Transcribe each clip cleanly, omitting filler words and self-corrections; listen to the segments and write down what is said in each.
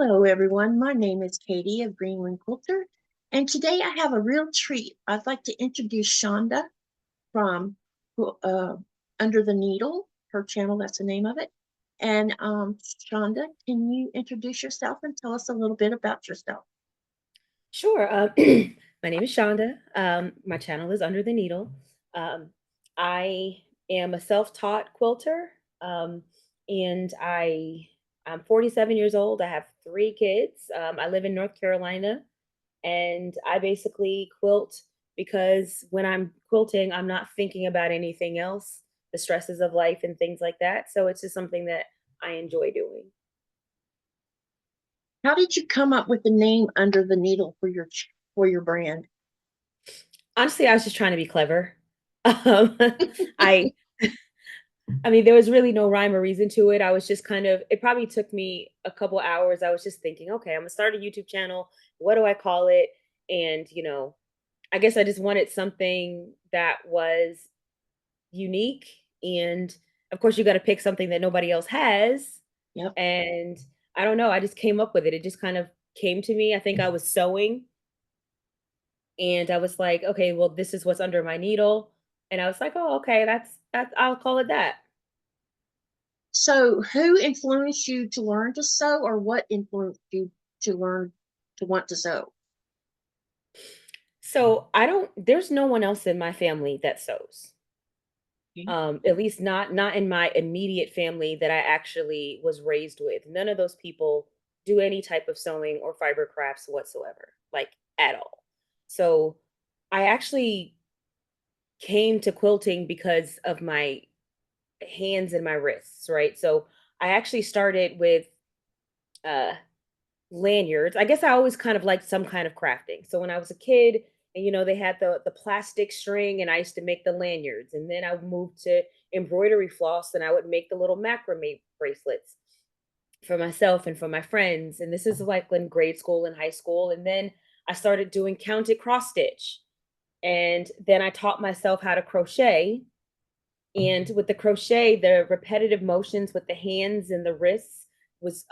Hello, everyone. My name is Katy of Greenland Quilter, and today I have a real treat. I'd like to introduce Shonda from uh, Under the Needle, her channel, that's the name of it. And Shonda, can you introduce yourself and tell us a little bit about yourself? Sure. My name is Shonda. My channel is Under the Needle. Um, I am a self-taught quilter, and I'm 47 years old. I have three kids. I live in North Carolina, and I basically quilt because when I'm quilting, I'm not thinking about anything else, the stresses of life and things like that. So it's just something that I enjoy doing. How did you come up with the name Under the Needle for your brand? Honestly, I was just trying to be clever. Um, I I mean, there was really no rhyme or reason to it. I was just kind of it probably took me a couple hours. I was just thinking, okay, I'm gonna start a YouTube channel. What do I call it? And, I guess I just wanted something that was unique. And of course, you got to pick something that nobody else has. Yep. And I don't know, I just came up with it. It just kind of came to me. I think I was sewing and I was like, okay, well, this is what's under my needle. And I was like, oh, okay, that's I'll call it that. So, who influenced you to learn to sew, or what influenced you to learn to want to sew? So I don't there's no one else in my family that sews. Okay. At least not in my immediate family that I actually was raised with. None of those people do any type of sewing or fiber crafts whatsoever, like at all. So I actually came to quilting because of my hands and my wrists, right? So I actually started with uh lanyards. I guess I always kind of liked some kind of crafting. So when I was a kid, and they had the plastic string, and I used to make the lanyards, and then I moved to embroidery floss, and I would make the little macrame bracelets for myself and for my friends. And this is like in grade school and high school, and then I started doing counted cross stitch, and then I taught myself how to crochet. And with the crochet, the repetitive motions with the hands and the wrists was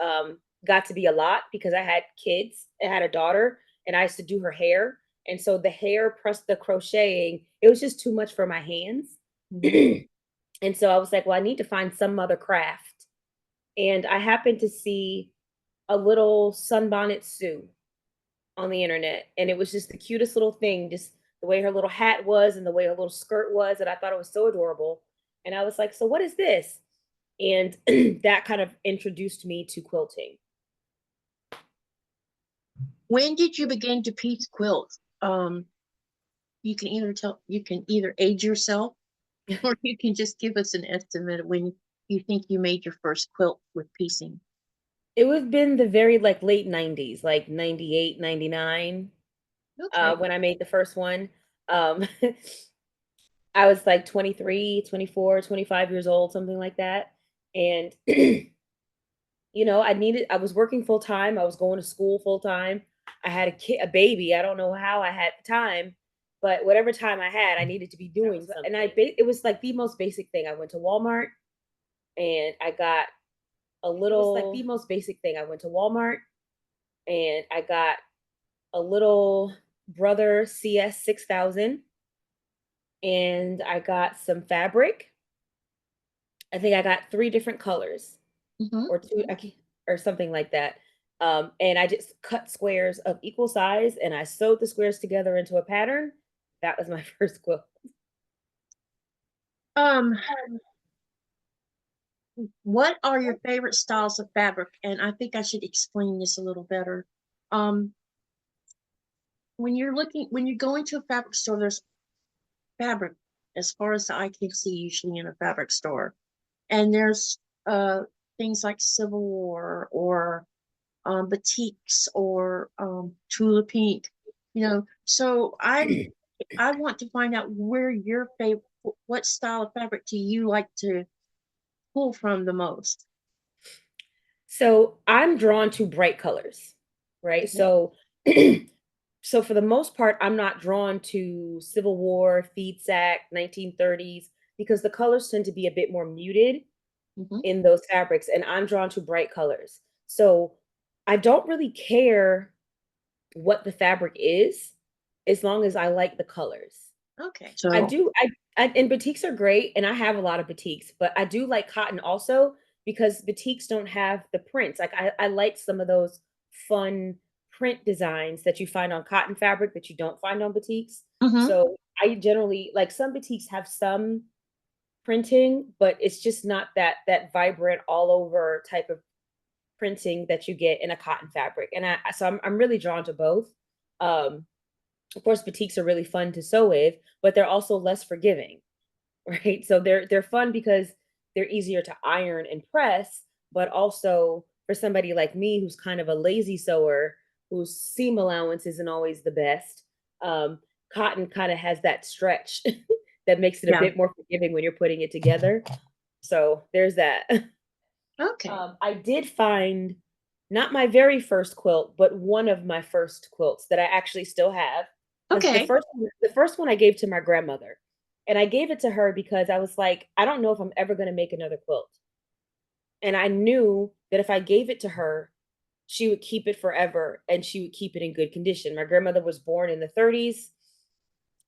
got to be a lot because I had kids. I had a daughter and I used to do her hair. And so the hair plus the crocheting, it was just too much for my hands. Mhm. And so I was like, well, I need to find some other craft. And I happened to see a little sunbonnet Sue on the internet. And it was just the cutest little thing, just the way her little hat was and the way her little skirt was. And I thought it was so adorable. And I was like, so what is this? And that kind of introduced me to quilting. When did you begin to piece quilt? You can either age yourself, or you can just give us an estimate of when you think you made your first quilt with piecing. It would have been the very like late 90s, like 98, 99, Okay. when I made the first one. Um, I was like 23, 24, 25 years old, something like that. And I was working full time. I was going to school full time. I had a baby. I don't know how I had the time, but whatever time I had, I needed to be doing something. And it was like the most basic thing. I went to Walmart and I got it was like the most basic thing. I went to Walmart and I got a little Brother CS 6000 and I got some fabric. I think I got three different colors Hmm. or two, or something like that. And I just cut squares of equal size and I sewed the squares together into a pattern. That was my first quilt. Um, what are your favorite styles of fabric? And I think I should explain this a little better. Um, when you go into a fabric store, there's fabric as far as the eye can see, usually in a fabric store. And there's things like Civil War or batiks or Tula Pink, So I want to find out where your favorite, what style of fabric do you like to pull from the most? So I'm drawn to bright colors, right? Okay. So so for the most part, I'm not drawn to Civil War, Feed Sack, 1930s, because the colors tend to be a bit more muted Hmm. in those fabrics, and I'm drawn to bright colors. So I don't really care what the fabric is, as long as I like the colors. Okay. I So, do and batiks are great, and I have a lot of batiks, but I do like cotton also because batiks don't have the prints. Like I like some of those fun print designs that you find on cotton fabric that you don't find on batiks. mhm. So I generally like some batiks have some printing, but it's just not that vibrant all over type of printing that you get in a cotton fabric. And I'm really drawn to both. Um, of course, batiks are really fun to sew with, but they're also less forgiving, right? So they're fun because they're easier to iron and press, but also for somebody like me who's kind of a lazy sewer, whose seam allowance isn't always the best, um, cotton kind of has that stretch that makes it a Yeah. bit more forgiving when you're putting it together. So there's that. Okay. I did find not my very first quilt, but one of my first quilts that I actually still have. Because Okay. the first one I gave to my grandmother. And I gave it to her because I was like, I don't know if I'm ever going to make another quilt. And I knew that if I gave it to her, she would keep it forever and she would keep it in good condition. My grandmother was born in the 30s,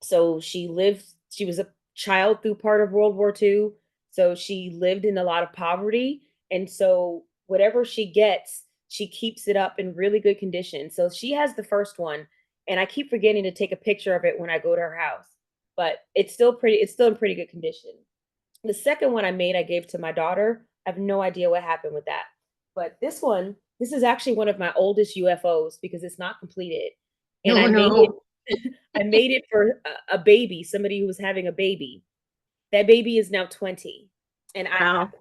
so she was a child through part of World War II. So she lived in a lot of poverty. And so whatever she gets, she keeps it up in really good condition. So she has the first one. And I keep forgetting to take a picture of it when I go to her house. But it's still in pretty good condition. The second one I made, I gave to my daughter. I have no idea what happened with that. But this is actually one of my oldest UFOs because it's not completed. And No, I made it no. I made it for a baby, somebody who was having a baby. That baby is now 20, and I have Wow.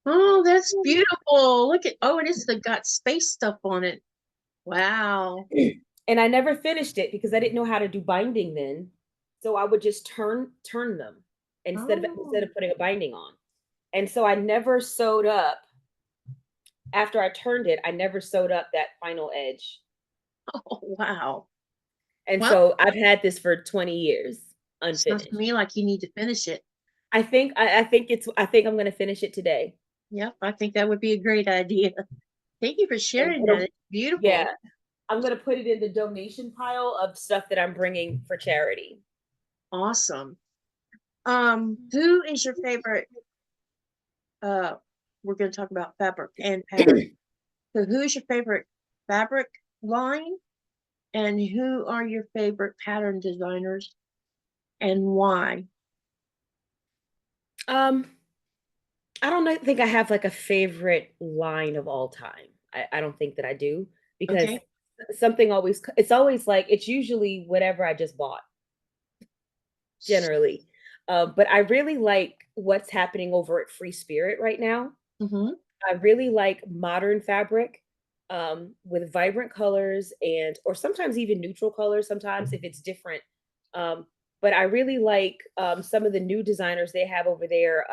Oh, that's beautiful. Look at, oh, it is the got space stuff on it. Wow. it. And I never finished it because I didn't know how to do binding then. So I would just turn them instead Oh, of putting a binding on. And so I never sewed up after I turned it, I never sewed up that final edge. oh, wow. And Well, so I've had this for 20 years sounds to unfinished. me like you need to finish it. I think I'm gonna finish it today. Yep, I think that would be a great idea. Thank you for And sharing that. It's yeah, beautiful. I'm gonna put it in the donation pile of stuff that I'm bringing for charity. Awesome. Who is your favorite? Uh, we're going to talk about fabric and pattern. So, who is your favorite fabric line, and who are your favorite pattern designers, and why? um, I don't think I have like a favorite line of all time. I don't think that I do because Okay. it's always like it's usually whatever I just bought generally. But I really like what's happening over at Free Spirit right now. Mm-hmm. I really like modern fabric with vibrant colors or sometimes even neutral colors sometimes if it's different. Um, but I really like some of the new designers they have over there,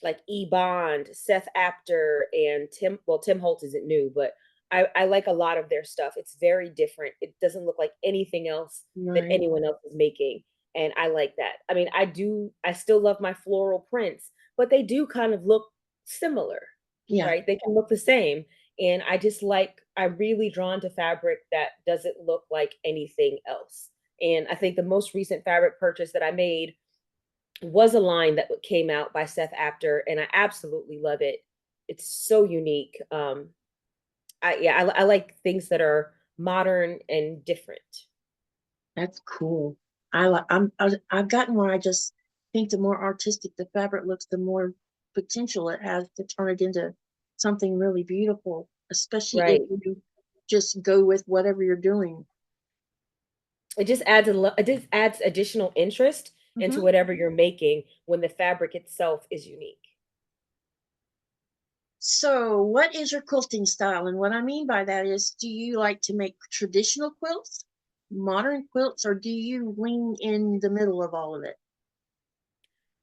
like E Bond, Seth Apter, and Tim Holt isn't new, but I like a lot of their stuff. It's very different. It doesn't look like anything else that Right. anyone else is making. And I like that. I mean, I still love my floral prints, but they do kind of look similar, Yeah. right? They can look the same. And I'm really drawn to fabric that doesn't look like anything else. And I think the most recent fabric purchase that I made was a line that came out by Seth Apter, and I absolutely love it. It's so unique. I like things that are modern and different. That's cool. I've gotten where I just think the more artistic the fabric looks, the more potential it has to turn it into something really beautiful, especially if Right. you just go with whatever you're doing. It just adds additional interest into Hmm. whatever you're making when the fabric itself is unique. So, what is your quilting style? And what I mean by that is, do you like to make traditional quilts, modern quilts, or do you lean in the middle of all of it?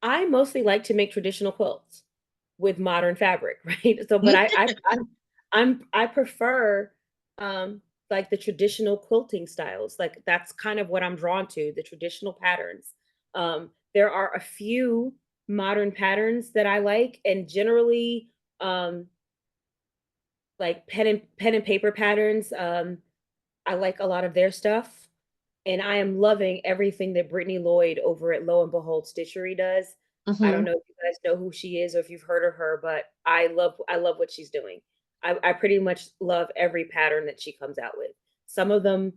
I mostly like to make traditional quilts with modern fabric, right? So, but I prefer like the traditional quilting styles. Like that's kind of what I'm drawn to, the traditional patterns. There are a few modern patterns that I like, and generally, um, like pen and paper patterns. I like a lot of their stuff, and I am loving everything that Brittany Lloyd over at Lo and Behold Stitchery does. I don't Mm-hmm. know if you guys know who she is or if you've heard of her, but I love what she's doing. I pretty much love every pattern that she comes out with. Some of them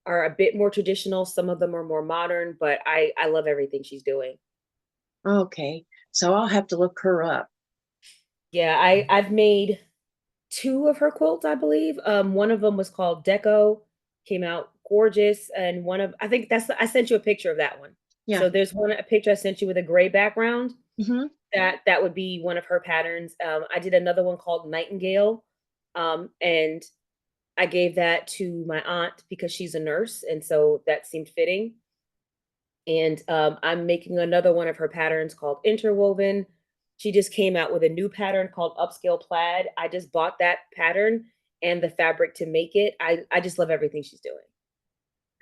are a bit more traditional, some of them are more modern, but I love everything she's doing. Okay. So I'll have to look her up. Yeah, I've made two of her quilts, I believe. One of them was called Deco, came out gorgeous, and one of I think that's I sent you a picture of that one. Yeah. So there's a picture I sent you with a gray background. Mm-hmm. That would be one of her patterns. I did another one called Nightingale, and I gave that to my aunt because she's a nurse, and so that seemed fitting. And I'm making another one of her patterns called Interwoven. She just came out with a new pattern called Upscale Plaid. I just bought that pattern and the fabric to make it. I just love everything she's doing.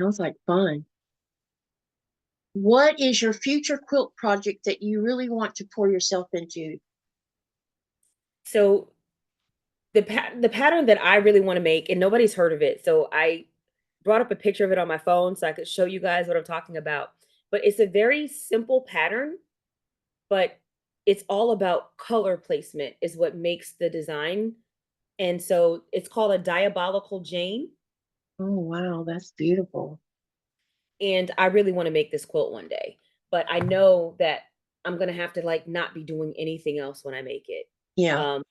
Sounds like fun. What is your future quilt project that you really want to pour yourself into? So the pattern that I really want to make, and nobody's heard of it, so I brought up a picture of it on my phone so I could show you guys what I'm talking about. But it's a very simple pattern, but it's all about color placement is what makes the design. And so it's called a Diabolical Jane. Oh, wow, that's beautiful. And I really want to make this quilt one day. But I know that I'm gonna have to like not be doing anything else when I make it. Yeah. Um,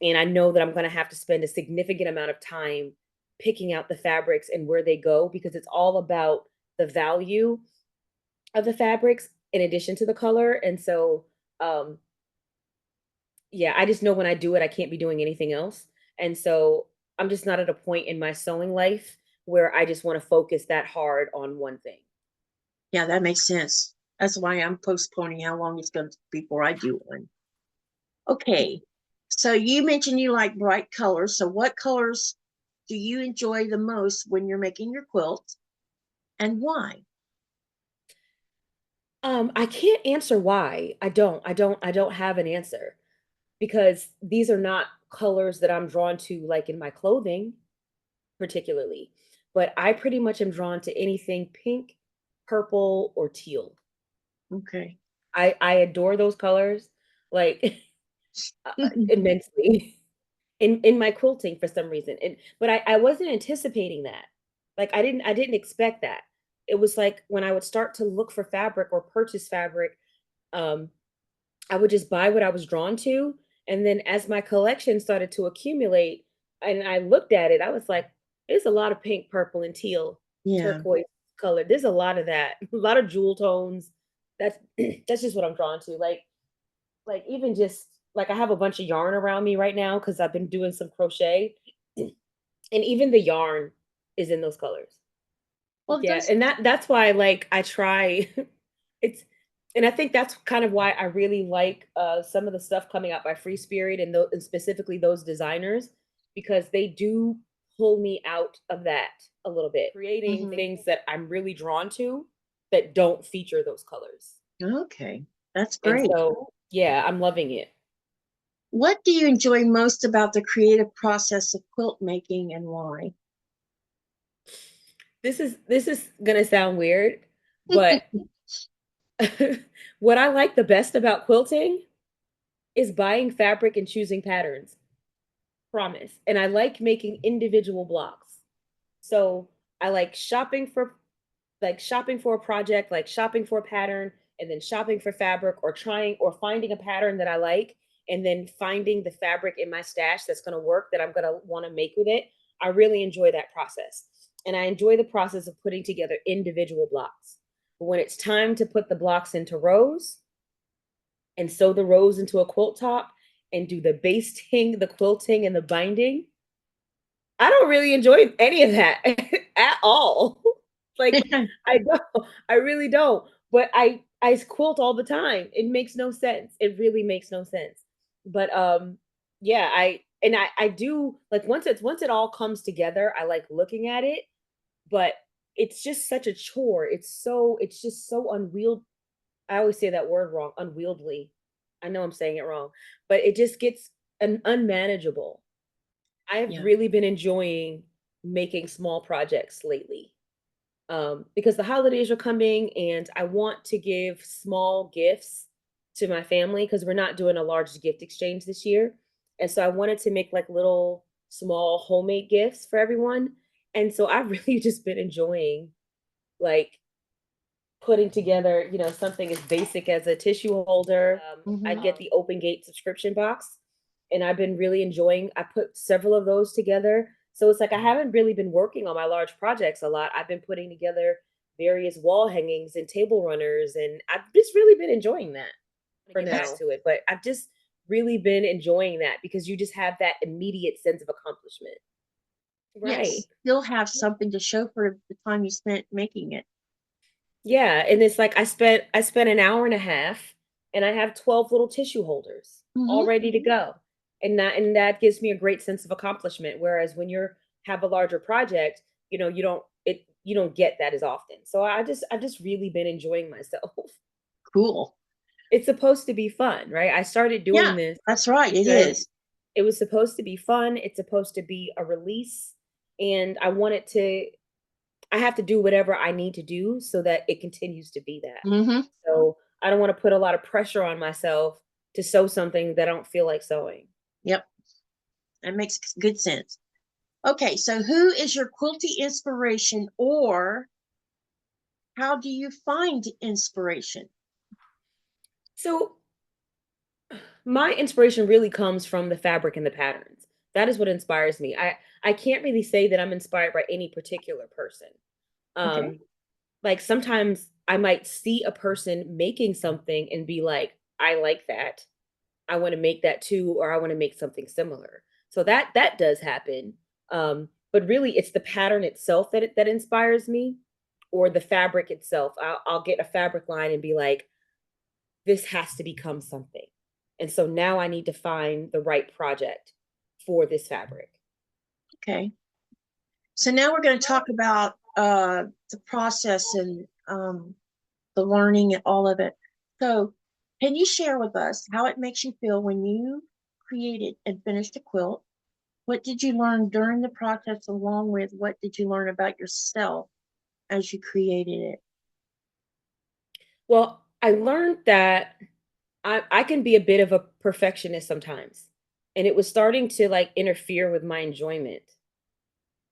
and I know that I'm gonna have to spend a significant amount of time picking out the fabrics and where they go because it's all about the value of the fabrics in addition to the color. And so um yeah, I just know when I do it, I can't be doing anything else. And so I'm just not at a point in my sewing life where I just want to focus that hard on one thing. Yeah, that makes sense. That's why I'm postponing how long it's going to be before I do one. Okay. So you mentioned you like bright colors. So what colors do you enjoy the most when you're making your quilt and why? I can't answer why. I don't have an answer because these are not colors that I'm drawn to like in my clothing particularly. But I pretty much am drawn to anything pink, purple, or teal. Okay. I adore those colors like immensely. In my quilting for some reason. And but I wasn't anticipating that. Like I didn't expect that. It was like when I would start to look for fabric or purchase fabric, um, I would just buy what I was drawn to. And then as my collection started to accumulate and I looked at it, I was like, there's a lot of pink, purple, and teal, Yeah. turquoise color. There's a lot of that, a lot of jewel tones. That's that's just what I'm drawn to. Like even just like I have a bunch of yarn around me right now because I've been doing some crochet, and even the yarn is in those colors. Well, Yeah, those, and that's why like I try it's and I think that's kind of why I really like some of the stuff coming out by Free Spirit and specifically those designers because they do pull me out of that a little bit, creating mhm. things that I'm really drawn to that don't feature those colors. Okay. That's And great. so, yeah, I'm loving it. What do you enjoy most about the creative process of quilt making and why? This is gonna sound weird, but what I like the best about quilting is buying fabric and choosing patterns. Promise. And I like making individual blocks. So I like shopping for a project, like shopping for a pattern, and then shopping for fabric or trying or finding a pattern that I like, and then finding the fabric in my stash that's going to work that I'm going to want to make with it. I really enjoy that process. And I enjoy the process of putting together individual blocks. But when it's time to put the blocks into rows and sew the rows into a quilt top and do the basting, the quilting, and the binding, I don't really enjoy any of that at all. Like I don't, I really don't. But I quilt all the time. It makes no sense. It really makes no sense. But yeah, I do like once it all comes together, I like looking at it, but it's just such a chore. It's just so unwieldy. I always say that word wrong, unwieldy. I know I'm saying it wrong, but it just gets unmanageable. I have Yeah. really been enjoying making small projects lately. Because the holidays are coming and I want to give small gifts to my family because we're not doing a large gift exchange this year. And so I wanted to make like little small homemade gifts for everyone. And so I've really just been enjoying like putting together, something as basic as a tissue holder. I Mm-hmm. get the Open Gate subscription box, and I've been really enjoying. I put several of those together, so it's like I haven't really been working on my large projects a lot. I've been putting together various wall hangings and table runners, and I've just really been enjoying that. For now, to it, but I've just really been enjoying that because you just have that immediate sense of accomplishment. Right. Yes. Still have something to show for the time you spent making it. Yeah, and it's like I spent an hour and a half and I have 12 little tissue holders all Mm-hmm. ready to go. And that gives me a great sense of accomplishment. Whereas when you're have a larger project, you don't get that as often. So I've just really been enjoying myself. Cool. It's supposed to be fun, right? I started Yeah, doing this that's right. It because is. it was supposed to be fun. It's supposed to be a release. And I have to do whatever I need to do so that it continues to be that. Mm-hmm. So I don't want to put a lot of pressure on myself to sew something that I don't feel like sewing. Yep. That makes good sense. Okay, so who is your quilty inspiration, or how do you find inspiration? So my inspiration really comes from the fabric and the patterns. That is what inspires me. I can't really say that I'm inspired by any particular person. Okay. Um, like sometimes I might see a person making something and be like, I like that. I want to make that too, or I want to make something similar. So that does happen. But really, it's the pattern itself that inspires me, or the fabric itself. I'll get a fabric line and be like, this has to become something, and so now I need to find the right project for this fabric. Okay. So now we're going to talk about the process and the learning and all of it. So, can you share with us how it makes you feel when you created and finished a quilt? What did you learn during the process, along with what did you learn about yourself as you created it? Well, I learned that I can be a bit of a perfectionist sometimes, and it was starting to like interfere with my enjoyment.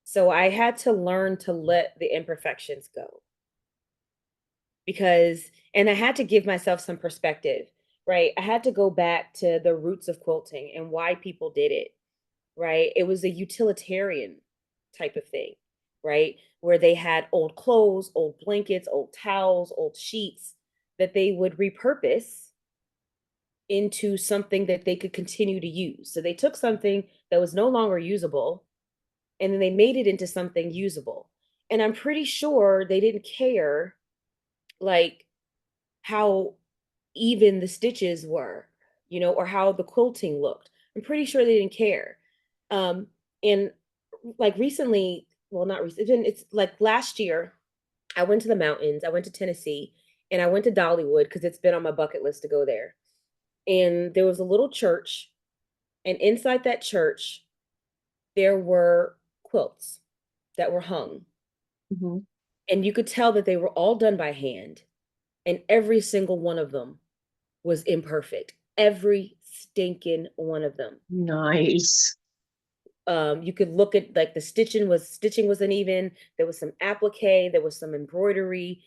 So I had to learn to let the imperfections go and I had to give myself some perspective, right? I had to go back to the roots of quilting and why people did it, right? It was a utilitarian type of thing, right? Where they had old clothes, old blankets, old towels, old sheets that they would repurpose into something that they could continue to use. So they took something that was no longer usable and then they made it into something usable. And I'm pretty sure they didn't care like how even the stitches were, or how the quilting looked. I'm pretty sure they didn't care. Um, and like recently, well, not recently, it's like last year, I went to the mountains, I went to Tennessee, and I went to Dollywood because it's been on my bucket list to go there. And there was a little church, and inside that church, there were quilts that were hung. Mm-hmm. And you could tell that they were all done by hand, and every single one of them was imperfect. Every stinking one of them. Nice. You could look at like the stitching was uneven. There was some applique, there was some embroidery,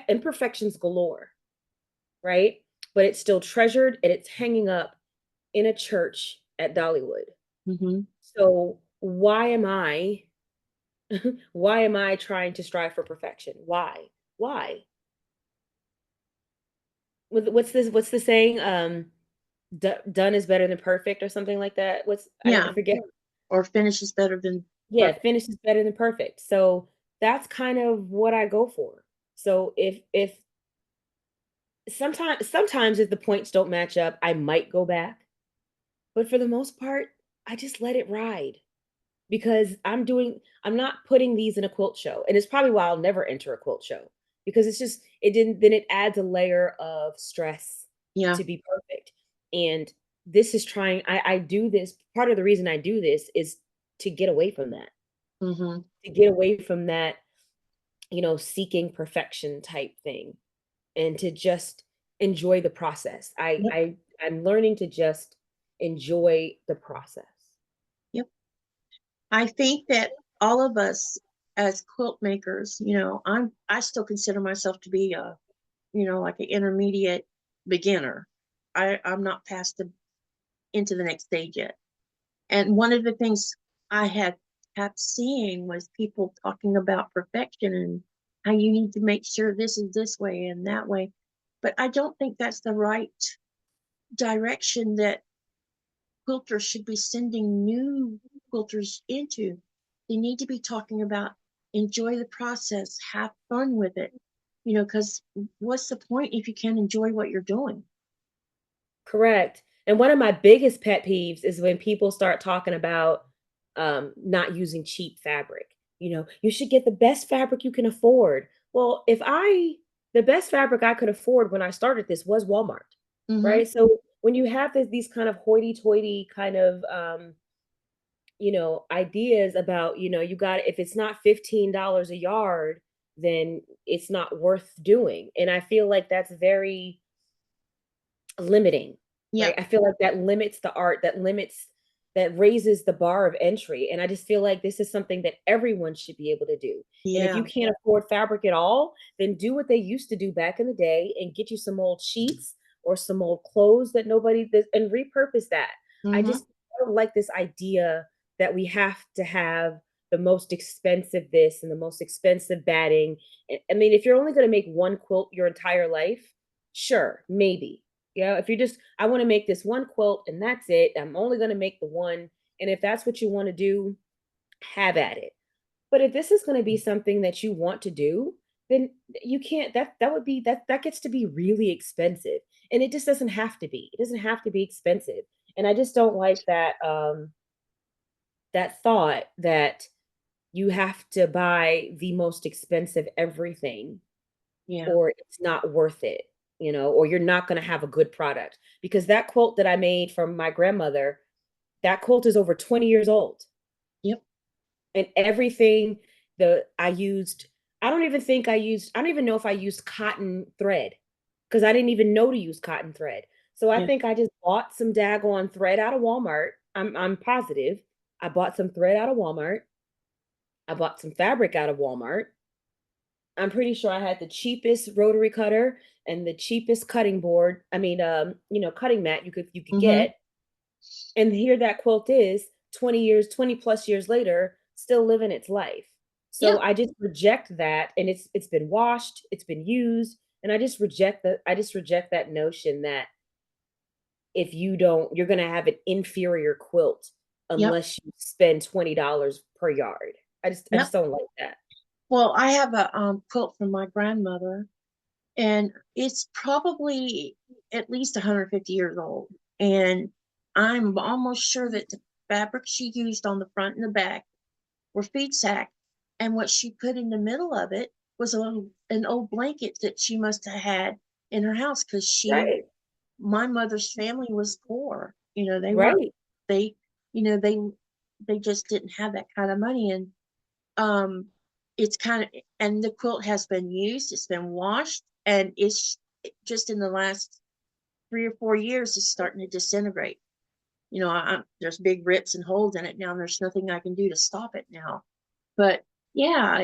imperfections galore, right? But it's still treasured and it's hanging up in a church at Dollywood. Mm-hmm. So why am I trying to strive for perfection? Why? Why? What's the saying? Done is better than perfect or something like that. I Yeah. forget. Or finish is better than Yeah, perfect. finish is better than perfect. So that's kind of what I go for. So if sometimes if the points don't match up, I might go back. But for the most part, I just let it ride because I'm not putting these in a quilt show. And it's probably why I'll never enter a quilt show because it adds a layer of stress Yeah. to be perfect. And this is trying, I do this. Part of the reason I do this is to get away from that, Mm-hmm. to get away from that, seeking perfection type thing, and to just enjoy the process. Yep. I'm learning to just enjoy the process. Yep. I think that all of us as quilt makers, I still consider myself to be a, like an intermediate beginner. I'm not past into the next stage yet. And one of the things I had kept seeing was people talking about perfection and how you need to make sure this is this way and that way. But I don't think that's the right direction that quilters should be sending new quilters into. They need to be talking about enjoy the process, have fun with it, because what's the point if you can't enjoy what you're doing? Correct. And one of my biggest pet peeves is when people start talking about not using cheap fabric. You should get the best fabric you can afford. Well, the best fabric I could afford when I started this was Walmart, Mm-hmm. right? So when you have these kind of hoity-toity kind of, ideas about, you got, if it's not $15 a yard, then it's not worth doing. And I feel like that's very limiting, right? Yep. I feel like that limits the art, that raises the bar of entry. And I just feel like this is something that everyone should be able to do. And if you Yeah. can't afford fabric at all, then do what they used to do back in the day and get you some old sheets or some old clothes that nobody does and repurpose that. I Mm-hmm. just don't like this idea that we have to have the most expensive this and the most expensive batting. I mean, if you're only going to make one quilt your entire life, sure, maybe. If you just, I want to make this one quilt and that's it. I'm only going to make the one. And if that's what you want to do, have at it. But if this is going to be something that you want to do, then you can't, that gets to be really expensive. And it just doesn't have to be. It doesn't have to be expensive. And I just don't like that thought that you have to buy the most expensive everything Yeah. or it's not worth it, or you're not going to have a good product. Because that quilt that I made from my grandmother, that quilt is over 20 years old. Yep. And everything the I used, I don't even know if I used cotton thread because I didn't even know to use cotton thread. So I Yeah. think I just bought some daggone thread out of Walmart. I'm positive. I bought some thread out of Walmart. I bought some fabric out of Walmart. I'm pretty sure I had the cheapest rotary cutter and the cheapest cutting board. I mean, cutting mat you could Mm-hmm. get. And here that quilt is 20 years, 20 plus years later, still living its life. So Yeah. I just reject that. And it's been washed, it's been used. And I just reject that notion that if you don't, you're gonna have an inferior quilt Yep. unless you spend $20 per yard. I Yep. just don't like that. Well, I have a quilt from my grandmother, and it's probably at least 150 years old. And I'm almost sure that the fabric she used on the front and the back were feed sack, and what she put in the middle of it was an old blanket that she must have had in her house because Right. my mother's family was poor. They weren't Right. they you know they just didn't have that kind of money. And um it's kind of, and the quilt has been used, it's been washed, and it's just in the last 3 or 4 years it's starting to disintegrate. There's big rips and holes in it now, and there's nothing I can do to stop it now. But yeah,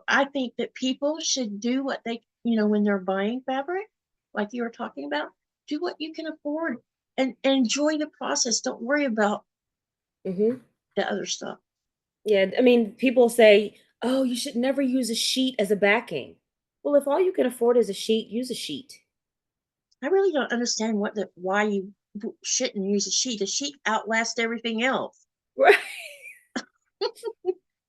I think that people should do what they, when they're buying fabric, like you were talking about, do what you can afford and enjoy the process. Don't worry about Hmm. the other stuff. Yeah, I mean, people say, "Oh, you should never use a sheet as a backing." Well, if all you can afford is a sheet, use a sheet. I really don't understand why you shouldn't use a sheet. A sheet outlasts everything else. Right.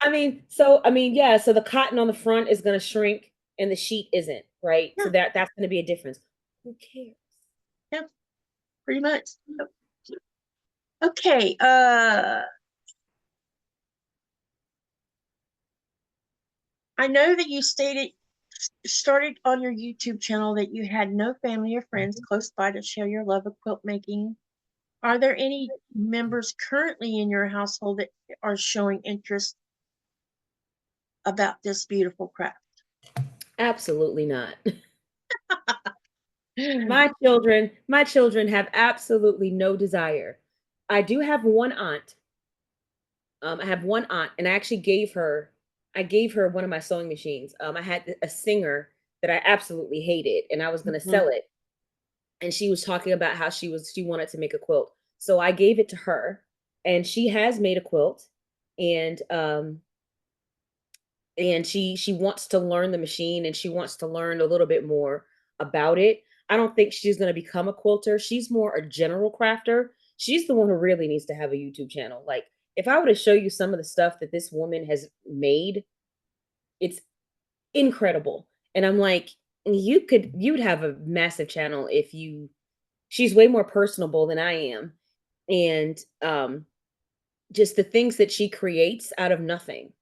Yeah, so the cotton on the front is going to shrink and the sheet isn't, right? So Yeah, that's going to be a difference. Who cares? yeah, pretty much. Okay, I know that you started on your YouTube channel that you had no family or friends close by to share your love of quilt making. Are there any members currently in your household that are showing interest about this beautiful craft? Absolutely not. My children have absolutely no desire. I do have one aunt. I have one aunt, and I gave her one of my sewing machines. I had a singer that I absolutely hated, and I was going to Mhm. sell it. And she was talking about how she wanted to make a quilt. So I gave it to her, and she has made a quilt, and she wants to learn the machine, and she wants to learn a little bit more about it. I don't think she's going to become a quilter. She's more a general crafter. She's the one who really needs to have a YouTube channel. Like, if I were to show you some of the stuff that this woman has made, it's incredible. And I'm like, you'd have a massive channel if you she's way more personable than I am. And just the things that she creates out of nothing.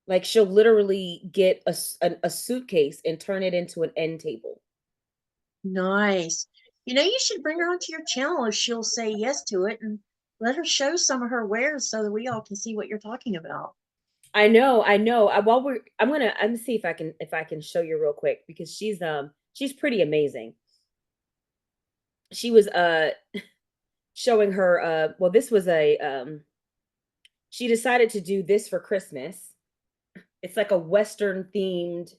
Like, she'll literally get a suitcase and turn it into an end table. Nice. You should bring her onto your channel if she'll say yes to it and let her show some of her wares so that we all can see what you're talking about. I know, I know. I'm gonna see if I can show you real quick, because she's pretty amazing. She was showing her well, this was a she decided to do this for Christmas. It's like a Western themed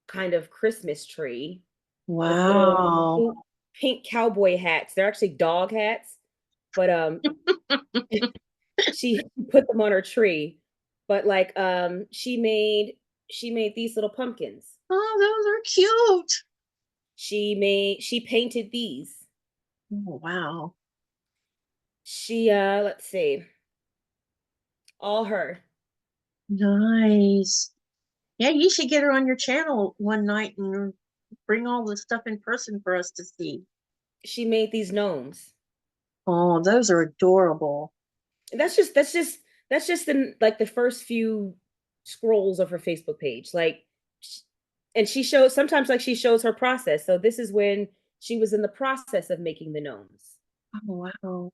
kind of Christmas tree with little Wow. pink cowboy hats. They're actually dog hats, but she put them on her tree. But like she made these little pumpkins. Oh, those are cute. She painted these. Oh, wow. She let's see. All her. Nice. Yeah, you should get her on your channel one night and bring all the stuff in person for us to see. She made these gnomes. Oh, those are adorable. And that's just the like the first few scrolls of her Facebook page. Like, and she shows sometimes, like, she shows her process. So this is when she was in the process of making the gnomes. Oh, wow.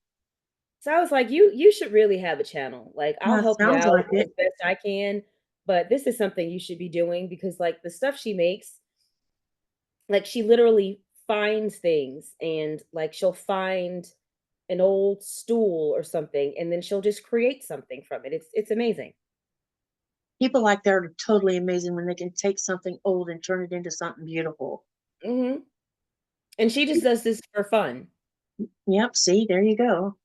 So I was like, you should really have a channel. Like, I'll That help you sounds out like as it. best I can, but this is something you should be doing, because like the stuff she makes, like, she literally finds things, and like she'll find an old stool or something, and then she'll just create something from it. It's amazing. People like that are totally amazing when they can take something old and turn it into something beautiful. Hmm. And she just does this for fun. Yep, see, there you go.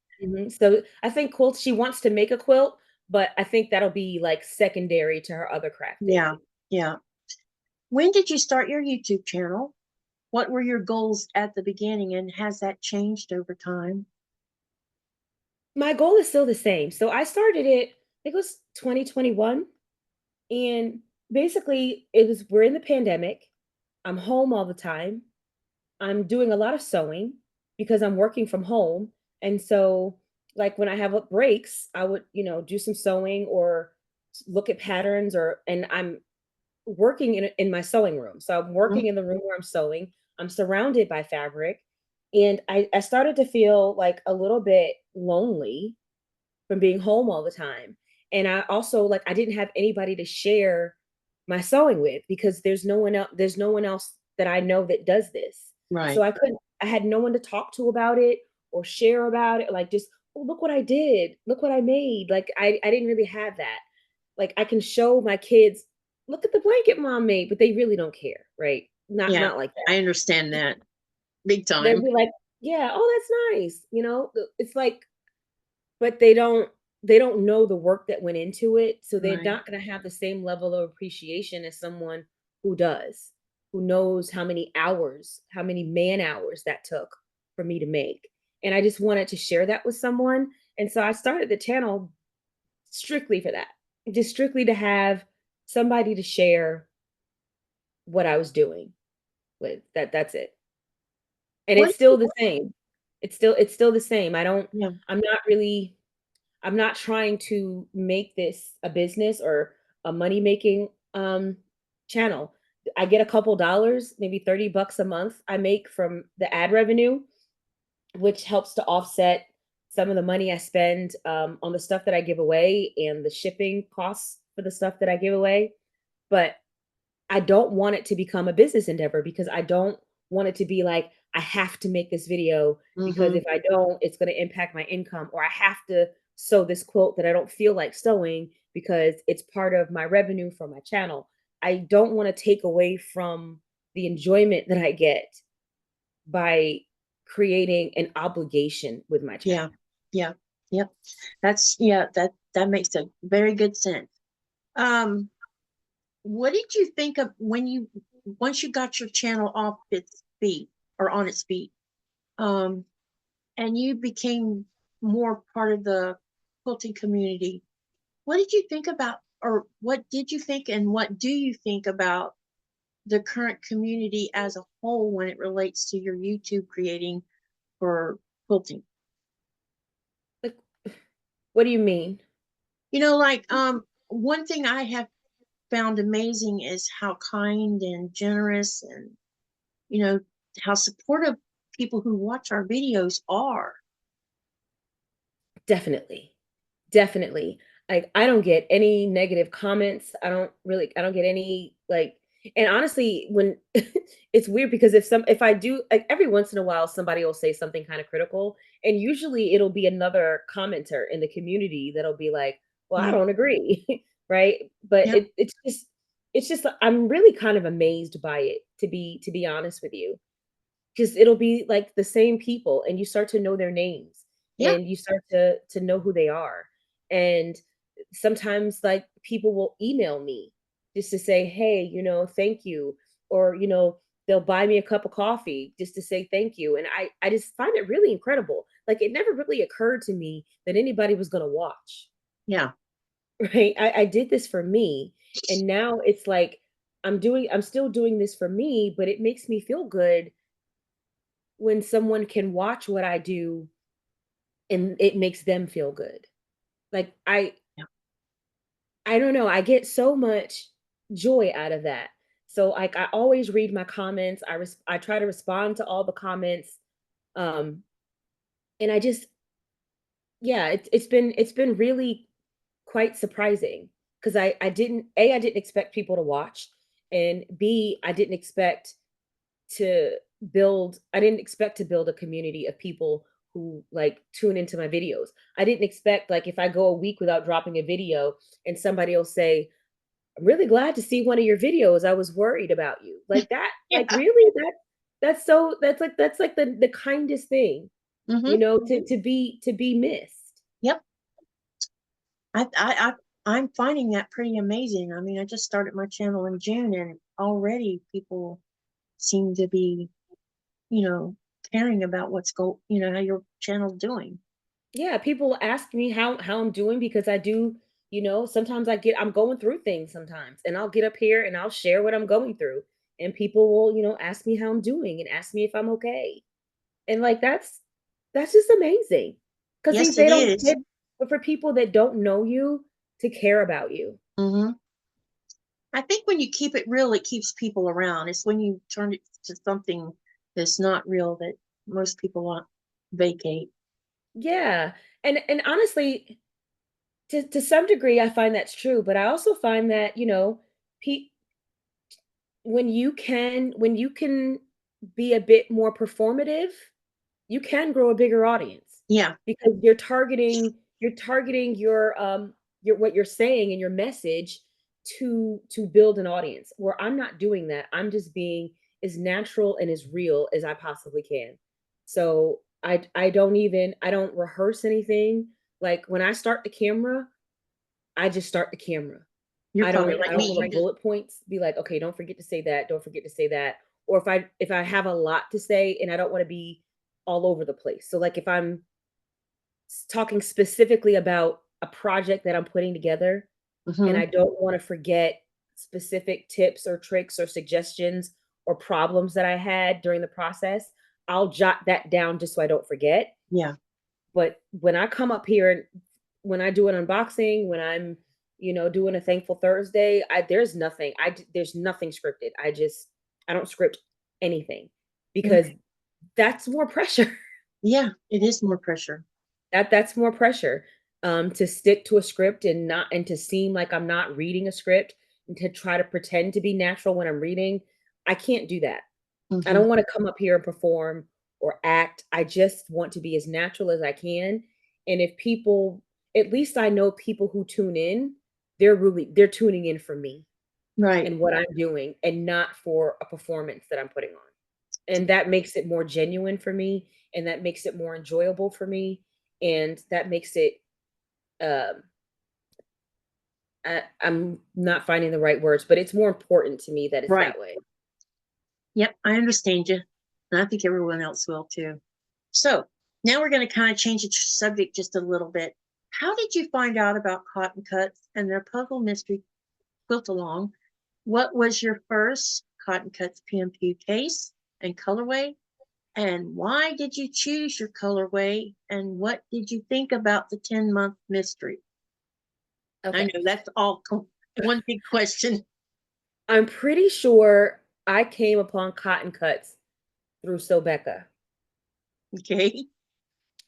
So I think quilt, she wants to make a quilt, but I think that'll be like secondary to her other crafting. Yeah, yeah. When did you start your YouTube channel? What were your goals at the beginning, and has that changed over time? My goal is still the same. So I started it, I think it was 2021. And basically, we're in the pandemic. I'm home all the time. I'm doing a lot of sewing because I'm working from home. And so, like, when I have breaks, I would, do some sewing or look at patterns, and I'm working in my sewing room. So I'm Mhm. working in the room where I'm sewing. I'm surrounded by fabric. And I started to feel like a little bit lonely from being home all the time. And I also, like, I didn't have anybody to share my sewing with, because there's no one else that I know that does this. So Right. I had no one to talk to about it or share about it. Like, just, oh, look what I did. Look what I made. Like, I didn't really have that. Like, I can show my kids, look at the blanket mom made, but they really don't care, right? Yeah, Not like that. I understand that big They'll time. be like, yeah, oh, that's nice. It's like, but they don't know the work that went into it, so they're Right. not going to have the same level of appreciation as someone who does, who knows how many hours, how many man hours that took for me to make. And I just wanted to share that with someone, and so I started the channel strictly for that, just strictly to have somebody to share what I was doing with. That's it. And What it's did you, still the same. It's still the same. yeah. I'm not really I'm not trying to make this a business or a money making channel. I get a couple dollars, maybe 30 bucks a month I make from the ad revenue, which helps to offset some of the money I spend on the stuff that I give away and the shipping costs for the stuff that I give away. But I don't want it to become a business endeavor because I don't want it to be like, I have to make this video because Mm-hmm. if I don't, it's going to impact my income, or I have to sew this quilt that I don't feel like sewing because it's part of my revenue for my channel. I don't want to take away from the enjoyment that I get by creating an obligation with my channel. Yeah. Yeah. Yep. That makes a very good sense. Um, what did you think of when you once you got your channel off its feet or on its feet, um, and you became more part of the quilting community? What did you think about, or what did you think, and what do you think about the current community as a whole when it relates to your YouTube creating for quilting? Like, what do you mean? Like one thing I have found amazing is how kind and generous and you know how supportive people who watch our videos are. Definitely. Definitely. Like, I don't get any negative comments. I don't get any, like, and honestly, when it's weird because if I do, like, every once in a while, somebody will say something kind of critical, and usually it'll be another commenter in the community that'll be like, well, I Yeah. don't agree. Right. But Yep. it's just, I'm really kind of amazed by it, to be honest with you, because it'll be like the same people and you start to know their names Yeah. and you start to know who they are. And sometimes like people will email me just to say, hey, thank you, or they'll buy me a cup of coffee just to say thank you. And I just find it really incredible. Like, it never really occurred to me that anybody was going to watch. Yeah. Right. I did this for me, and now it's like I'm still doing this for me, but it makes me feel good when someone can watch what I do and it makes them feel good. Like, Yeah. I don't know, I get so much joy out of that. So, like, I always read my comments. I try to respond to all the comments. Um and I just, yeah, it's been really quite surprising because I didn't expect people to watch, and B, I didn't expect to build a community of people who like tune into my videos. I didn't expect, like, if I go a week without dropping a video and somebody will say, I'm really glad to see one of your videos. I was worried about you. Like that, Yeah. like, really, that's like the kindest thing, Mm-hmm. to be missed. Yep. I'm finding that pretty amazing. I mean, I just started my channel in June, and already people seem to be, you know, caring about how your channel's doing. Yeah, people ask me how I'm doing because I do, sometimes I'm going through things sometimes, and I'll get up here and I'll share what I'm going through, and people will, ask me how I'm doing and ask me if I'm okay. And like, that's just amazing. Cuz Yes, it they don't is. get, but for people that don't know you to care about you. Mm-hmm. I think when you keep it real, it keeps people around. It's when you turn it to something that's not real that most people want vacate. Yeah. And honestly, to some degree I find that's true, but I also find that, pe- when you can be a bit more performative, you can grow a bigger audience Yeah. because you're targeting your what you're saying and your message to build an audience. Where I'm not doing that. I'm just being as natural and as real as I possibly can. So I don't rehearse anything. Like, when I start the camera, I just start the camera. You're probably I like don't me. little bullet points, be like, okay, don't forget to say that, don't forget to say that. Or if I have a lot to say and I don't want to be all over the place. So, like, if I'm talking specifically about a project that I'm putting together and Mm-hmm. I don't want to forget specific tips or tricks or suggestions or problems that I had during the process, I'll jot that down just so I don't forget. Yeah. But when I come up here and when I do an unboxing, when I'm, doing a thankful Thursday, there's nothing scripted. I don't script anything Mm. because that's more pressure. Yeah. It is more pressure. That's more pressure. To stick to a script and to seem like I'm not reading a script and to try to pretend to be natural when I'm reading. I can't do that. I Hmm. don't want to come up here and perform or act. I just want to be as natural as I can. And if people, at least I know people who tune in, they're tuning in for me Right. and what I'm doing and not for a performance that I'm putting on. And that makes it more genuine for me and that makes it more enjoyable for me and that makes it um I'm not finding the right words, but it's more important to me that it's Right. that way. Yep, I understand you. And I think everyone else will too. So now we're going to kind of change the subject just a little bit. How did you find out about cotton cuts and their puzzle mystery quilt along? What was your first cotton cuts PMQ case and colorway? And why did you choose your colorway? And what did you think about the 10-month mystery? I Okay. know that's all one big question. I'm pretty sure I came upon cotton cuts through Sobeka. Okay.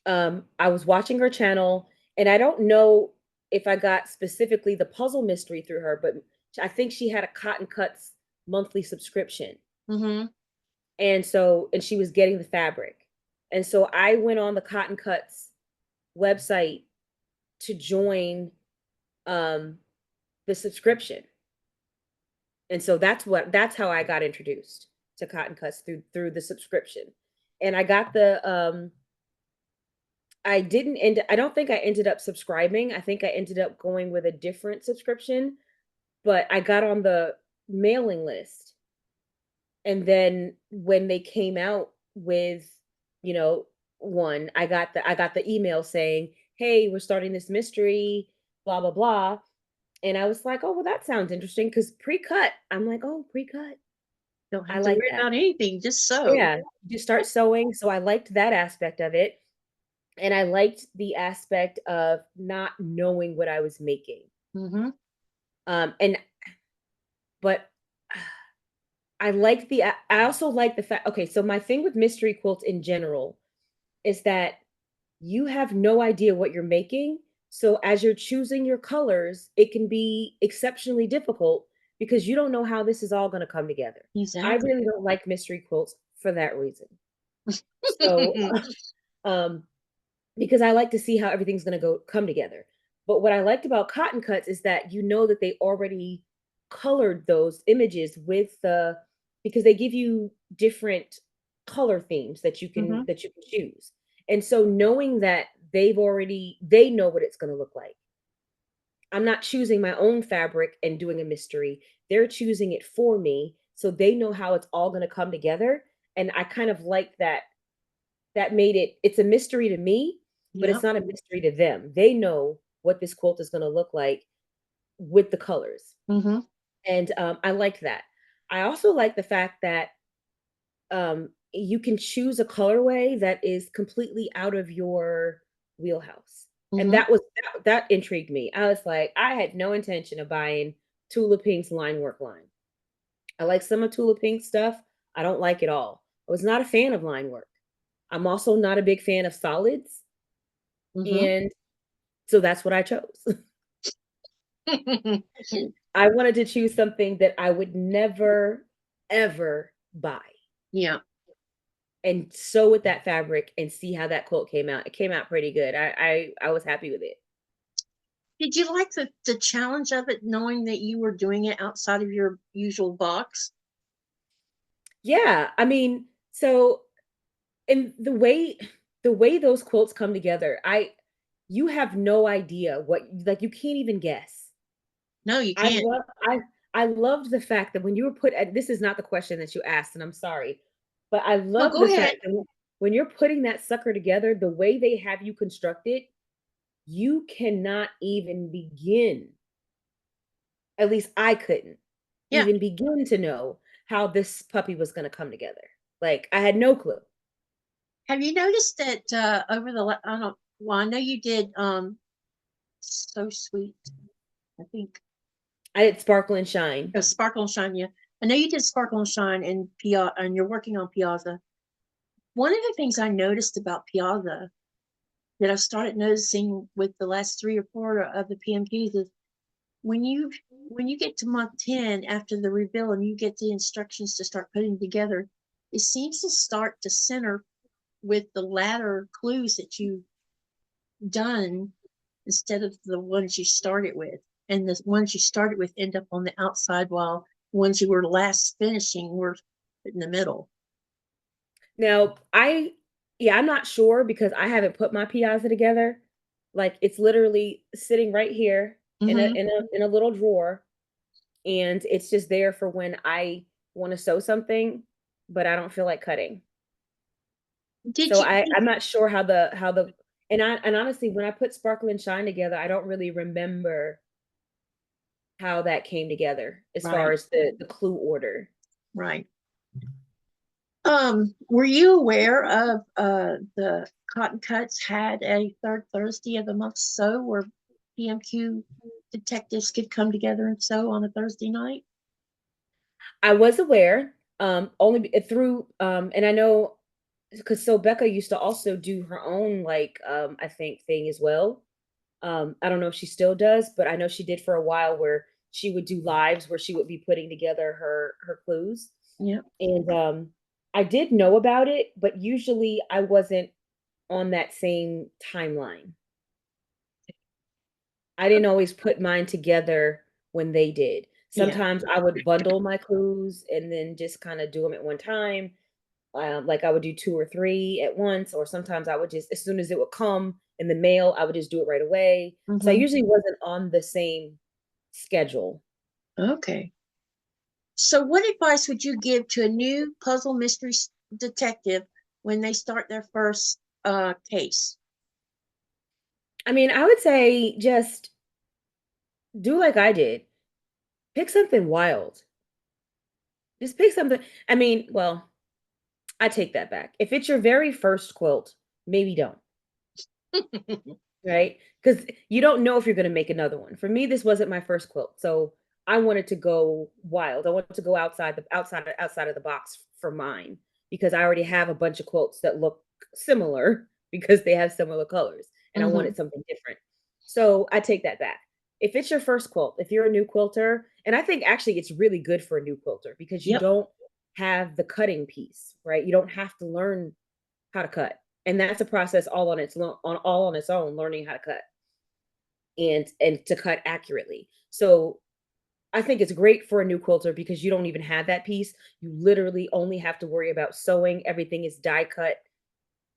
I was watching her channel, and I don't know if I got specifically the puzzle mystery through her, but I think she had a cotton cuts monthly subscription. Mm-hmm. And she was getting the fabric. And so I went on the Cotton Cuts website to join um the subscription. And so that's how I got introduced to Cotton Cuts through the subscription. And I got the I don't think I ended up subscribing. I think I ended up going with a different subscription, but I got on the mailing list. And then when they came out with, you know, one, I got the email saying, "Hey, we're starting this mystery, blah blah blah." And I was like, "Oh, well that sounds interesting cuz pre-cut." I'm like, "Oh, pre-cut. Don't I have to like worry that." about anything, just sew. Yeah, you start sewing, so I liked that aspect of it, and I liked the aspect of not knowing what I was making. Mm-hmm. And but I also like the fact, okay, so my thing with mystery quilts in general is that you have no idea what you're making. So as you're choosing your colors, it can be exceptionally difficult because you don't know how this is all going to come together. I Exactly. really don't like mystery quilts for that reason. So um because I like to see how everything's going to go come together. But what I liked about cotton cuts is that you know that they already colored those images with the because they give you different color themes Hmm. that you can choose. And so knowing that they know what it's going to look like. I'm not choosing my own fabric and doing a mystery. They're choosing it for me so they know how it's all going to come together and I kind of like that made it's a mystery to me, but it's Yep. not a mystery to them. They know what this quilt is going to look like with the colors. Hmm. And I liked that. I also like the fact that you can choose a colorway that is completely out of your wheelhouse. And Hmm. that intrigued me. I was like, I had no intention of buying Tula Pink's line work line. I like some of Tula Pink's stuff. I don't like it all. I was not a fan of line work. I'm also not a big fan of solids. Hmm. And so that's what I chose. I wanted to choose something that I would never, ever buy Yeah. and sew with that fabric and see how that quilt came out. It came out pretty good. I was happy with it. Did you like the challenge of it, knowing that you were doing it outside of your usual box? Yeah, I mean, so and the way those quilts come together, I you have no idea what like you can't even guess. No, you I can't. love I loved the fact that when you were put and this is not the question that you asked, and I'm sorry, but I No, love go the ahead. fact that when you're putting that sucker together, the way they have you constructed, you cannot even begin. At least I couldn't Yeah. even begin to know how this puppy was going to come together. Like I had no clue. Have you noticed that over I don't, well, I know you did So Sweet, I think. I did Sparkle and Shine. Sparkle and Shine, yeah. I know you did Sparkle and Shine and and you're working on Piazza. One of the things I noticed about Piazza that I started noticing with the last 3 or 4 of the PMQs is when you get to month 10 after the reveal and you get the instructions to start putting together, it seems to start to center with the latter clues that you've done instead of the ones you started with. And the ones you started with end up on the outside, while the ones you were last finishing were in the middle. Now, I'm not sure because I haven't put my piazza together. Like it's literally sitting right here in a Mm-hmm. in a little drawer, and it's just there for when I want to sew something, but I don't feel like cutting. Did So you? I'm not sure how the and honestly, when I put Sparkle and Shine together, I don't really remember how that came together as far Right, as the clue order. right. Were you aware of the Cotton Cuts had a third Thursday of the month sew where PMQ detectives could come together and sew on a Thursday night? I was aware, through, and I know because so Becca used to also do her own like I think thing as well. I don't know if she still does, but I know she did for a while where she would do lives where she would be putting together her clues. Yeah. And I did know about it, but usually I wasn't on that same timeline. I didn't always put mine together when they did. Yeah. Sometimes I would bundle my clues and then just kind of do them at one time. Like I would do 2 or 3 at once, or sometimes I would just, as soon as it would come in the mail, I would just do it right away. So I Mm-hmm. usually wasn't on the same schedule. Okay. So, what advice would you give to a new puzzle mystery detective when they start their first case? I mean, I would say just do like I did. Pick something wild. Just pick something. I mean, well, I take that back. If it's your very first quilt, maybe don't. Right? Because you don't know if you're going to make another one. For me, this wasn't my first quilt, so I wanted to go wild. I wanted to go outside of the box for mine because I already have a bunch of quilts that look similar because they have similar colors, and I Mm-hmm. wanted something different. So I take that back. If it's your first quilt, if you're a new quilter, and I think actually it's really good for a new quilter because you Yep. don't have the cutting piece, right? You don't have to learn how to cut, and that's a process all on its own, learning how to cut and to cut accurately. So I think it's great for a new quilter because you don't even have that piece. You literally only have to worry about sewing. Everything is die cut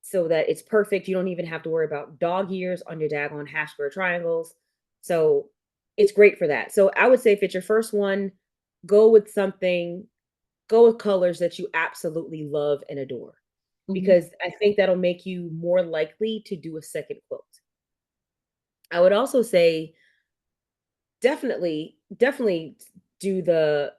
so that it's perfect. You don't even have to worry about dog ears on your daggone hash square triangles. So it's great for that. So I would say if it's your first one, go with something, go with colors that you absolutely love and adore, Mm-hmm. because I think that'll make you more likely to do a second quilt. I would also say definitely do the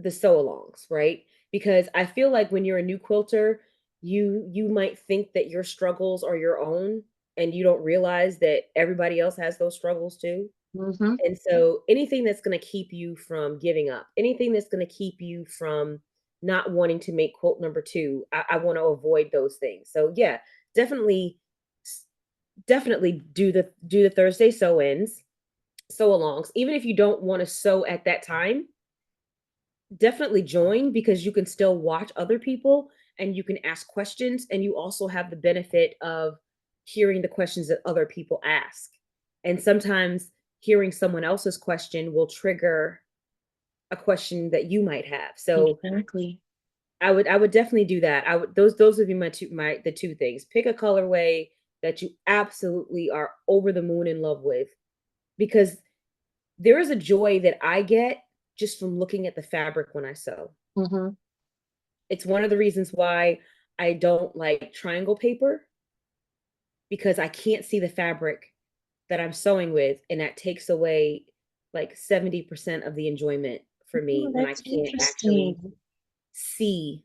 sew alongs, right? Because I feel like when you're a new quilter, you might think that your struggles are your own and you don't realize that everybody else has those struggles too. Mm-hmm. And so anything that's going to keep you from giving up, anything that's going to keep you from not wanting to make quilt number 2, I want to avoid those things. So yeah, definitely definitely do the Thursday sew-ins, sew alongs. Even if you don't want to sew at that time, definitely join because you can still watch other people and you can ask questions, and you also have the benefit of hearing the questions that other people ask. And sometimes hearing someone else's question will trigger a question that you might have. So Exactly. I would definitely do that. I would those would be my the two things. Pick a colorway that you absolutely are over the moon in love with, because there is a joy that I get just from looking at the fabric when I sew. Mm-hmm. It's one of the reasons why I don't like triangle paper, because I can't see the fabric that I'm sewing with, and that takes away like 70% of the enjoyment for me Oh, when I that's can't actually interesting. see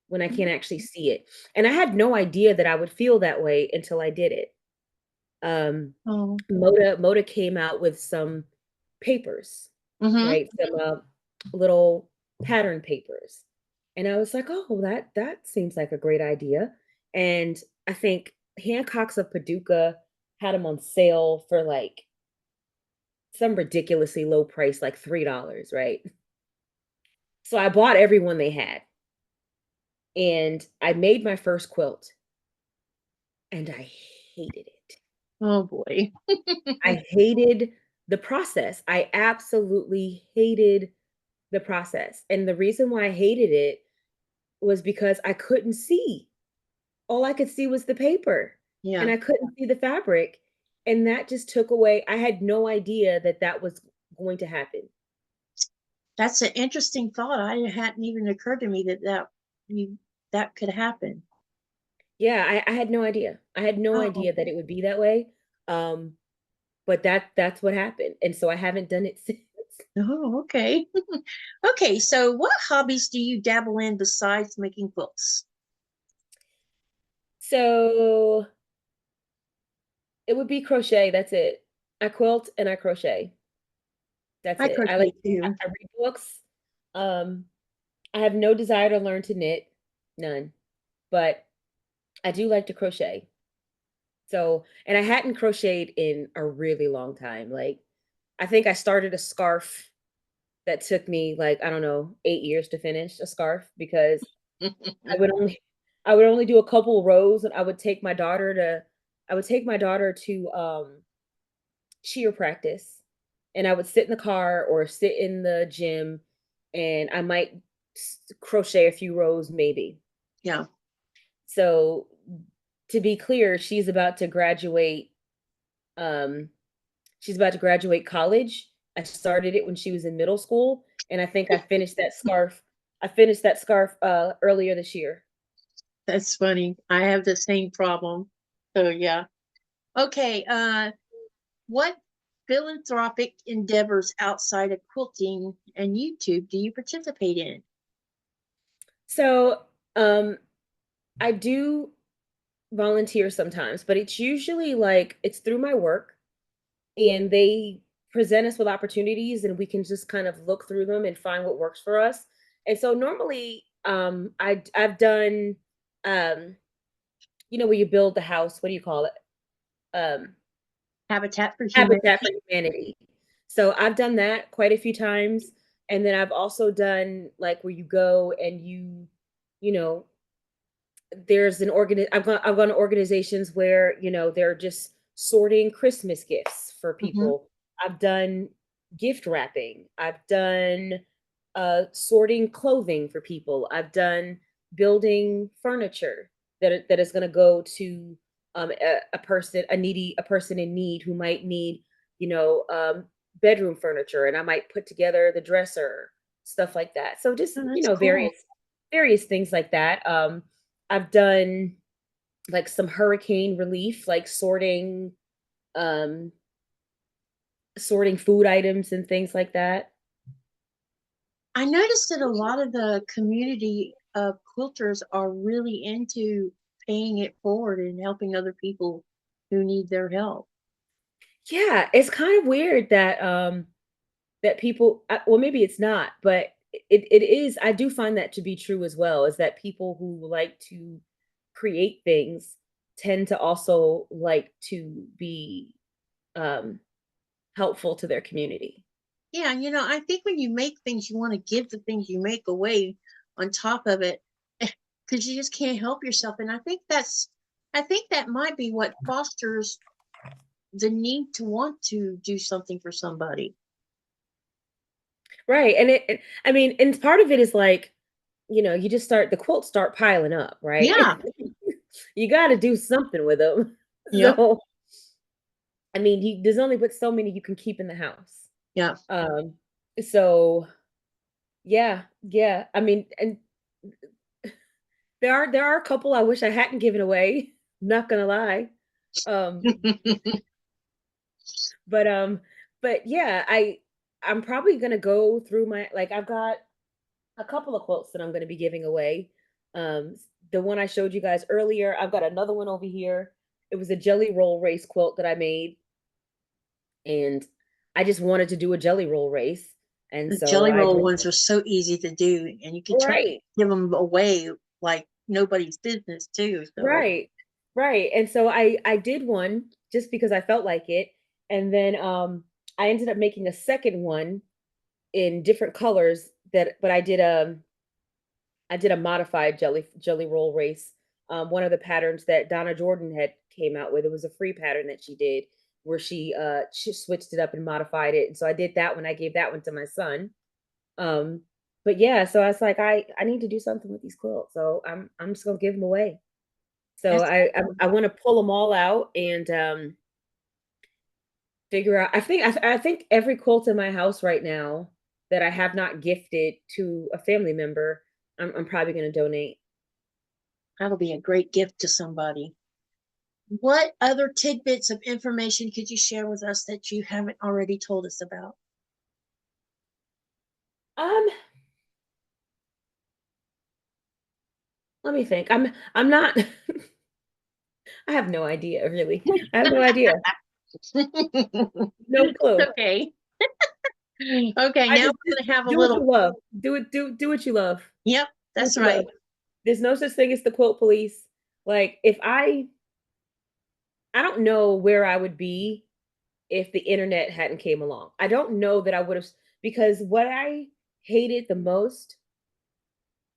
when I can't actually see it. And I had no idea that I would feel that way until I did it. Um Oh. Moda came out with some papers, Mm-hmm. right? Some little pattern papers. And I was like, "Oh, that seems like a great idea." And I think Hancocks of Paducah had them on sale for like some ridiculously low price, like $3, right? So I bought every one they had, and I made my first quilt, and I hated it. Oh boy. I hated the process. I absolutely hated the process. And the reason why I hated it was because I couldn't see. All I could see was the paper, and Yeah, I couldn't see the fabric. And that just took away, I had no idea that that was going to happen. that's an interesting thought. I hadn't even occurred to me that you that could happen. Yeah, I had no idea. I had no Oh, idea that it would be that way. Um, but that's what happened. And so I haven't done it since. oh, okay. Okay, so what hobbies do you dabble in besides making quilts? So it would be crochet. That's it. I quilt and I crochet. That's I it. I like, crochet too. I read books. Um, I have no desire to learn to knit, none. But I do like to crochet. So, and I hadn't crocheted in a really long time. Like, I think I started a scarf that took me like, I don't know, 8 years to finish a scarf because I would only I would only do a couple rows, and I would take my daughter to cheer practice, and I would sit in the car or sit in the gym, and I might crochet a few rows maybe. Yeah. So to be clear, um she's about to graduate college. I started it when she was in middle school, and I think I finished that scarf earlier this year. That's funny. I have the same problem. So yeah. Okay, what philanthropic endeavors outside of quilting and YouTube do you participate in? So, I do volunteer sometimes, but it's usually like it's through my work, and they present us with opportunities, and we can just kind of look through them and find what works for us. And so normally I've done um where you build the house, what do you call it? Um Habitat for Habitat for Humanity? Humanity. So I've done that quite a few times, and then I've also done like where you go and you know there's I've gone to organizations where, they're just sorting Christmas gifts for Hmm. people. I've done gift wrapping. I've done sorting clothing for people. I've done building furniture that is going to go to a person in need who might need, you know, um, bedroom furniture, and I might put together the dresser, stuff like that. So just, Oh, that's cool. various things like that. I've done like some hurricane relief, like um, sorting food items and things like that. I noticed that a lot of the community of quilters are really into paying it forward and helping other people who need their help. Yeah, it's kind of weird that that people well, maybe it's not, but it is. I do find that to be true as well, is that people who like to create things tend to also like to be um helpful to their community. Yeah, I think when you make things, you want to give the things you make away on top of it because you just can't help yourself. And I think that might be what fosters the need to want to do something for somebody. Right. I mean, and part of it is like, you just the quilts start piling up, right? Yeah. You got to do something with them. Yep. So, I mean, there's only but so many you can keep in the house. Yeah. Um, so yeah, yeah. I mean, and there are a couple I wish I hadn't given away. Not gonna lie. Um, but yeah, I'm probably gonna go through my like I've got a couple of quilts that I'm gonna be giving away. The one I showed you guys earlier, I've got another one over here. It was a jelly roll race quilt that I made, and I just wanted to do a jelly roll race, and The so jelly I roll just ones are so easy to do, and you can try to right, give them away like nobody's business too. So right. Right. And so I did one just because I felt like it. And then I ended up making a second one in different colors but I did a modified jelly roll race. One of the patterns that Donna Jordan had came out with. It was a free pattern that she did where she switched it up and modified it. And so I did that one. I gave that one to my son. Um, but yeah, so I was like, I need to do something with these quilts. So I'm just gonna give them away. So That's I want to pull them all out and figure out. I think every quilt in my house right now that I have not gifted to a family member, I'm probably going to donate. that'll be a great gift to somebody. What other tidbits of information could you share with us that you haven't already told us about? Um, Let me think. I'm not. I have no idea, really. I have no idea. No clue. Okay. Okay, I now just we're gonna have a do what little. you love. Do what you love. Yep, Do what that's you right. love. There's no such thing as the quilt police. Like if I don't know where I would be if the internet hadn't came along. I don't know that I would have because what I hated the most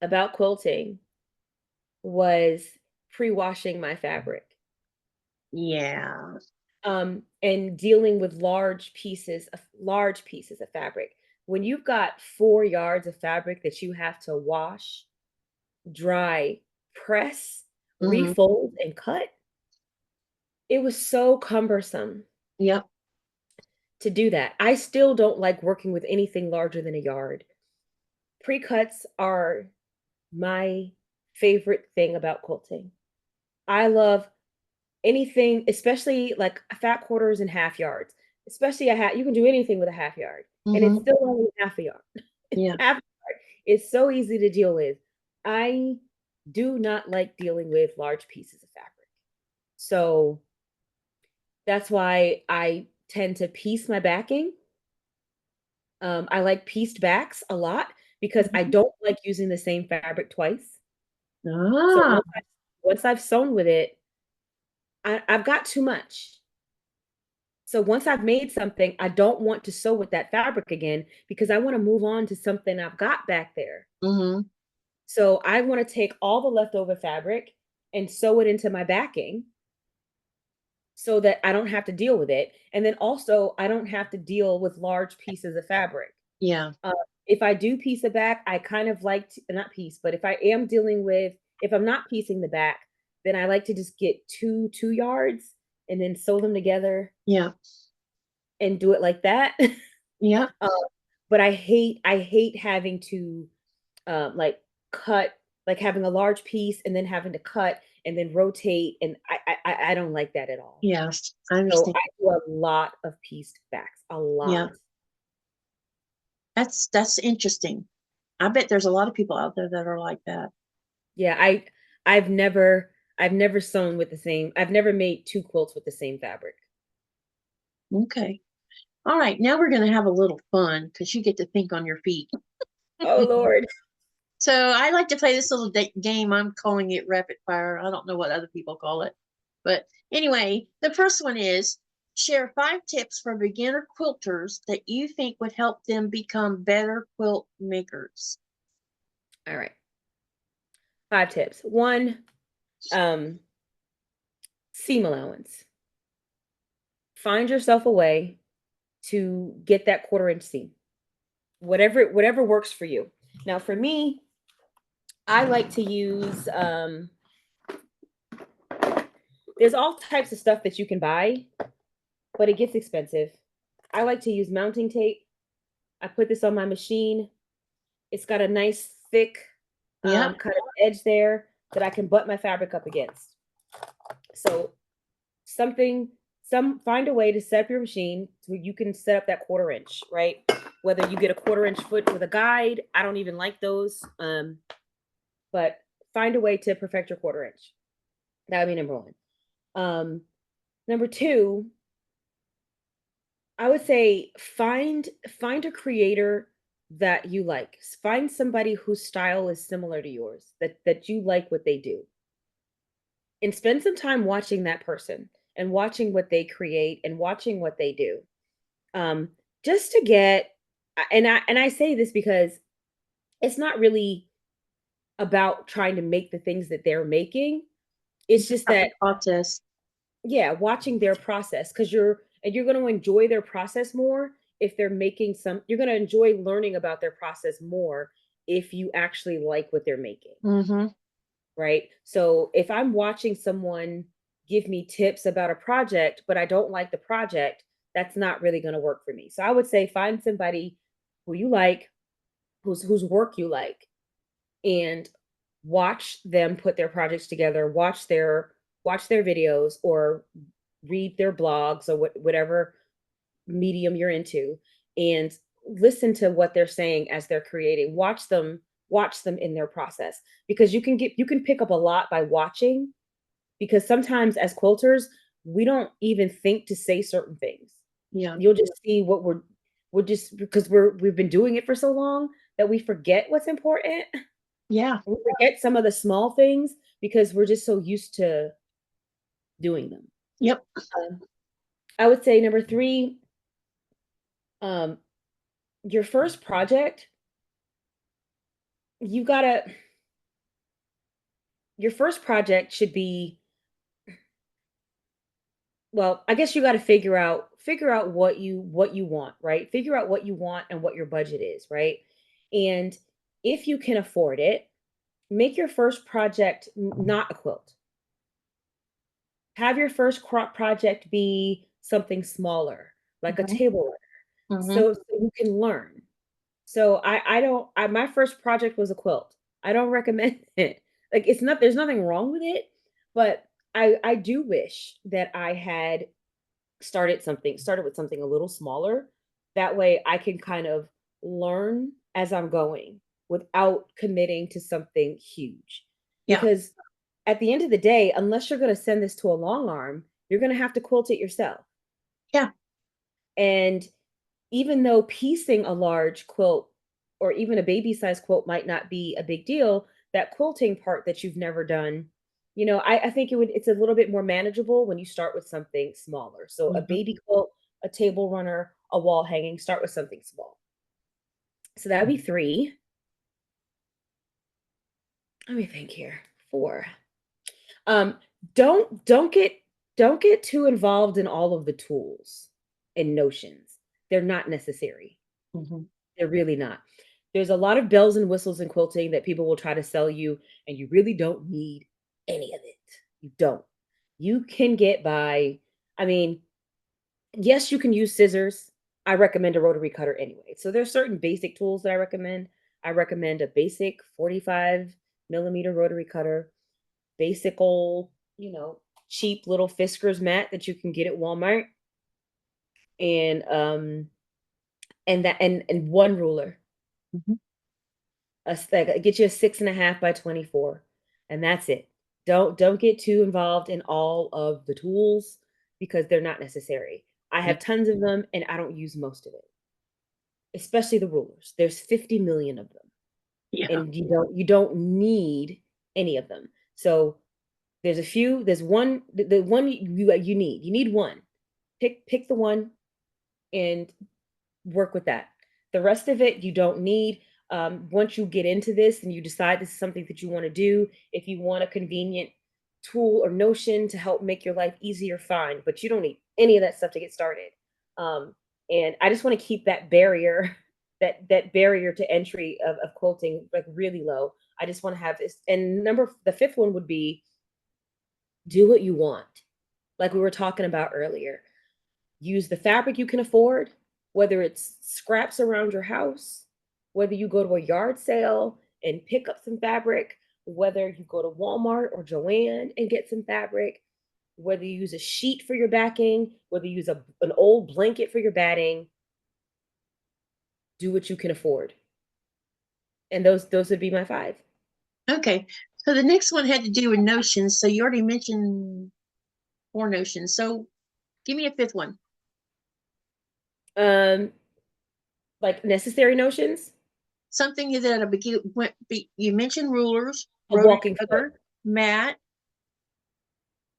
about quilting was pre-washing my fabric. Yeah. And dealing with large pieces of fabric. When you've got 4 yards of fabric that you have to wash, dry, press, Hmm. refold, and cut, it was so cumbersome Yep. to do that. I still don't like working with anything larger than a yard. Pre-cuts are my favorite thing about quilting. I love anything, especially like fat quarters and half yards. Especially a half, you can do anything with a half yard, and it's Hmm. still only half a yard. Yeah. Half a yard is so easy to deal with. I do not like dealing with large pieces of fabric. So that's why I tend to piece my backing. I like pieced backs a lot because I Mhm. don't like using the same fabric twice. So Ah. once I've sewn with it, I've got too much. So once I've made something, I don't want to sew with that fabric again because I want to move on to something I've got back there. Hmm. So I want to take all the leftover fabric and sew it into my backing so that I don't have to deal with it. And then also, I don't have to deal with large pieces of fabric. Yeah. Uh, if I do piece a back, I kind of like to, not piece, but if I am dealing with, if I'm not piecing the back, then I like to just get two yards and then sew them together Yeah. and do it like that. Yeah. uh, but I hate having to like cut, like having a large piece and then having to cut and then rotate, and I don't like that at all. Yeah. I So understand. I do a lot of pieced backs, a lot. Yeah. That's interesting. I bet there's a lot of people out there that are like that. Yeah, I've never sewn with the same. I've never made two quilts with the same fabric. Okay. All right. Now we're gonna have a little fun because you get to think on your feet. Oh Lord. So I like to play this little game. I'm calling it rapid fire. I don't know what other people call it. But anyway, the first one is share 5 tips for beginner quilters that you think would help them become better quilt makers. All right. 5 tips. One, um, seam allowance. Find yourself a way to get that 1/4 inch seam. Whatever works for you. Now for me, I like to use there's all types of stuff that you can buy, but it gets expensive. I like to use mounting tape. I put this on my machine. It's got a nice thick Yeah. kind of edge there that I can butt my fabric up against. So something some find a way to set up your machine so you can set up that 1/4 inch, right? Whether you get a 1/4 inch foot with a guide, I don't even like those. But find a way to perfect your 1/4 inch. That would be number one. Number two, I would say find a creator that you like. Find somebody whose style is similar to yours, that you like what they do. and spend some time watching that person and watching what they create and watching what they do. Um, just to get, and I say this because it's not really about trying to make the things that they're making. It's just About the that, process. yeah, watching their process, because you're going to enjoy their process more if they're making some. You're going to enjoy learning about their process more if you actually like what they're making. Mm-hmm. Right? So if I'm watching someone give me tips about a project, but I don't like the project, that's not really going to work for me. So I would say find somebody who you like, whose work you like, and watch them put their projects together, watch their videos, or read their blogs, or whatever medium you're into, and listen to what they're saying as they're creating. Watch them in their process, because you can pick up a lot by watching, because sometimes as quilters, we don't even think to say certain things. Yeah. You'll just see what we're just, because we've been doing it for so long that we forget what's important. Yeah. We forget some of the small things because we're just so used to doing them. Yep. Um, I would say number three, um, your first project, you gotta your first project should be, well, I guess you got to figure out what you want, right? Figure out what you want and what your budget is, right? And if you can afford it, make your first project not a quilt. Have your first project be something smaller, like a Mm-hmm. table runner, Mm-hmm. so you can learn. So I don't I my first project was a quilt. I don't recommend it. Like, it's not, there's nothing wrong with it, but I do wish that I had started with something a little smaller. That way I can kind of learn as I'm going without committing to something huge. Yeah. Because at the end of the day, unless you're going to send this to a long arm, you're going to have to quilt it yourself. Yeah. And even though piecing a large quilt or even a baby size quilt might not be a big deal, that quilting part that you've never done, I think it's a little bit more manageable when you start with something smaller. So a Mm-hmm. baby quilt, a table runner, a wall hanging, start with something small. So that would be three. Let me think here. Four. Um, don't don't get too involved in all of the tools and notions. They're not necessary. Mm-hmm. They're really not. There's a lot of bells and whistles in quilting that people will try to sell you, and you really don't need any of it. You don't. You can get by. I mean, yes, you can use scissors. I recommend a rotary cutter anyway. So there's certain basic tools that I recommend. I recommend a basic 45 millimeter rotary cutter, basic old, cheap little Fiskars mat that you can get at Walmart, and and one ruler. Mm-hmm. Get you a 6.5 by 24, and that's it. Don't get too involved in all of the tools, because they're not necessary. I Yeah. have tons of them and I don't use most of it, especially the rulers. There's 50 million of them, Yeah. and you don't need any of them. So there's one, the one you need one. Pick the one and work with that. The rest of it you don't need. Once you get into this and you decide this is something that you want to do, if you want a convenient tool or notion to help make your life easier, fine. But you don't need any of that stuff to get started. Um, and I just want to keep that barrier, that barrier to entry of quilting, like, really low. I just want to have this. And the fifth one would be, do what you want, like we were talking about earlier. Use the fabric you can afford, whether it's scraps around your house, whether you go to a yard sale and pick up some fabric, whether you go to Walmart or Joanne and get some fabric, whether you use a sheet for your backing, whether you use an old blanket for your batting. Do what you can afford. And those would be my five. Okay. So the next one had to do with notions. So you already mentioned four notions. So give me a fifth one. Um, like necessary notions, Something that you mentioned rulers, a rotary walking foot. cutter, mat,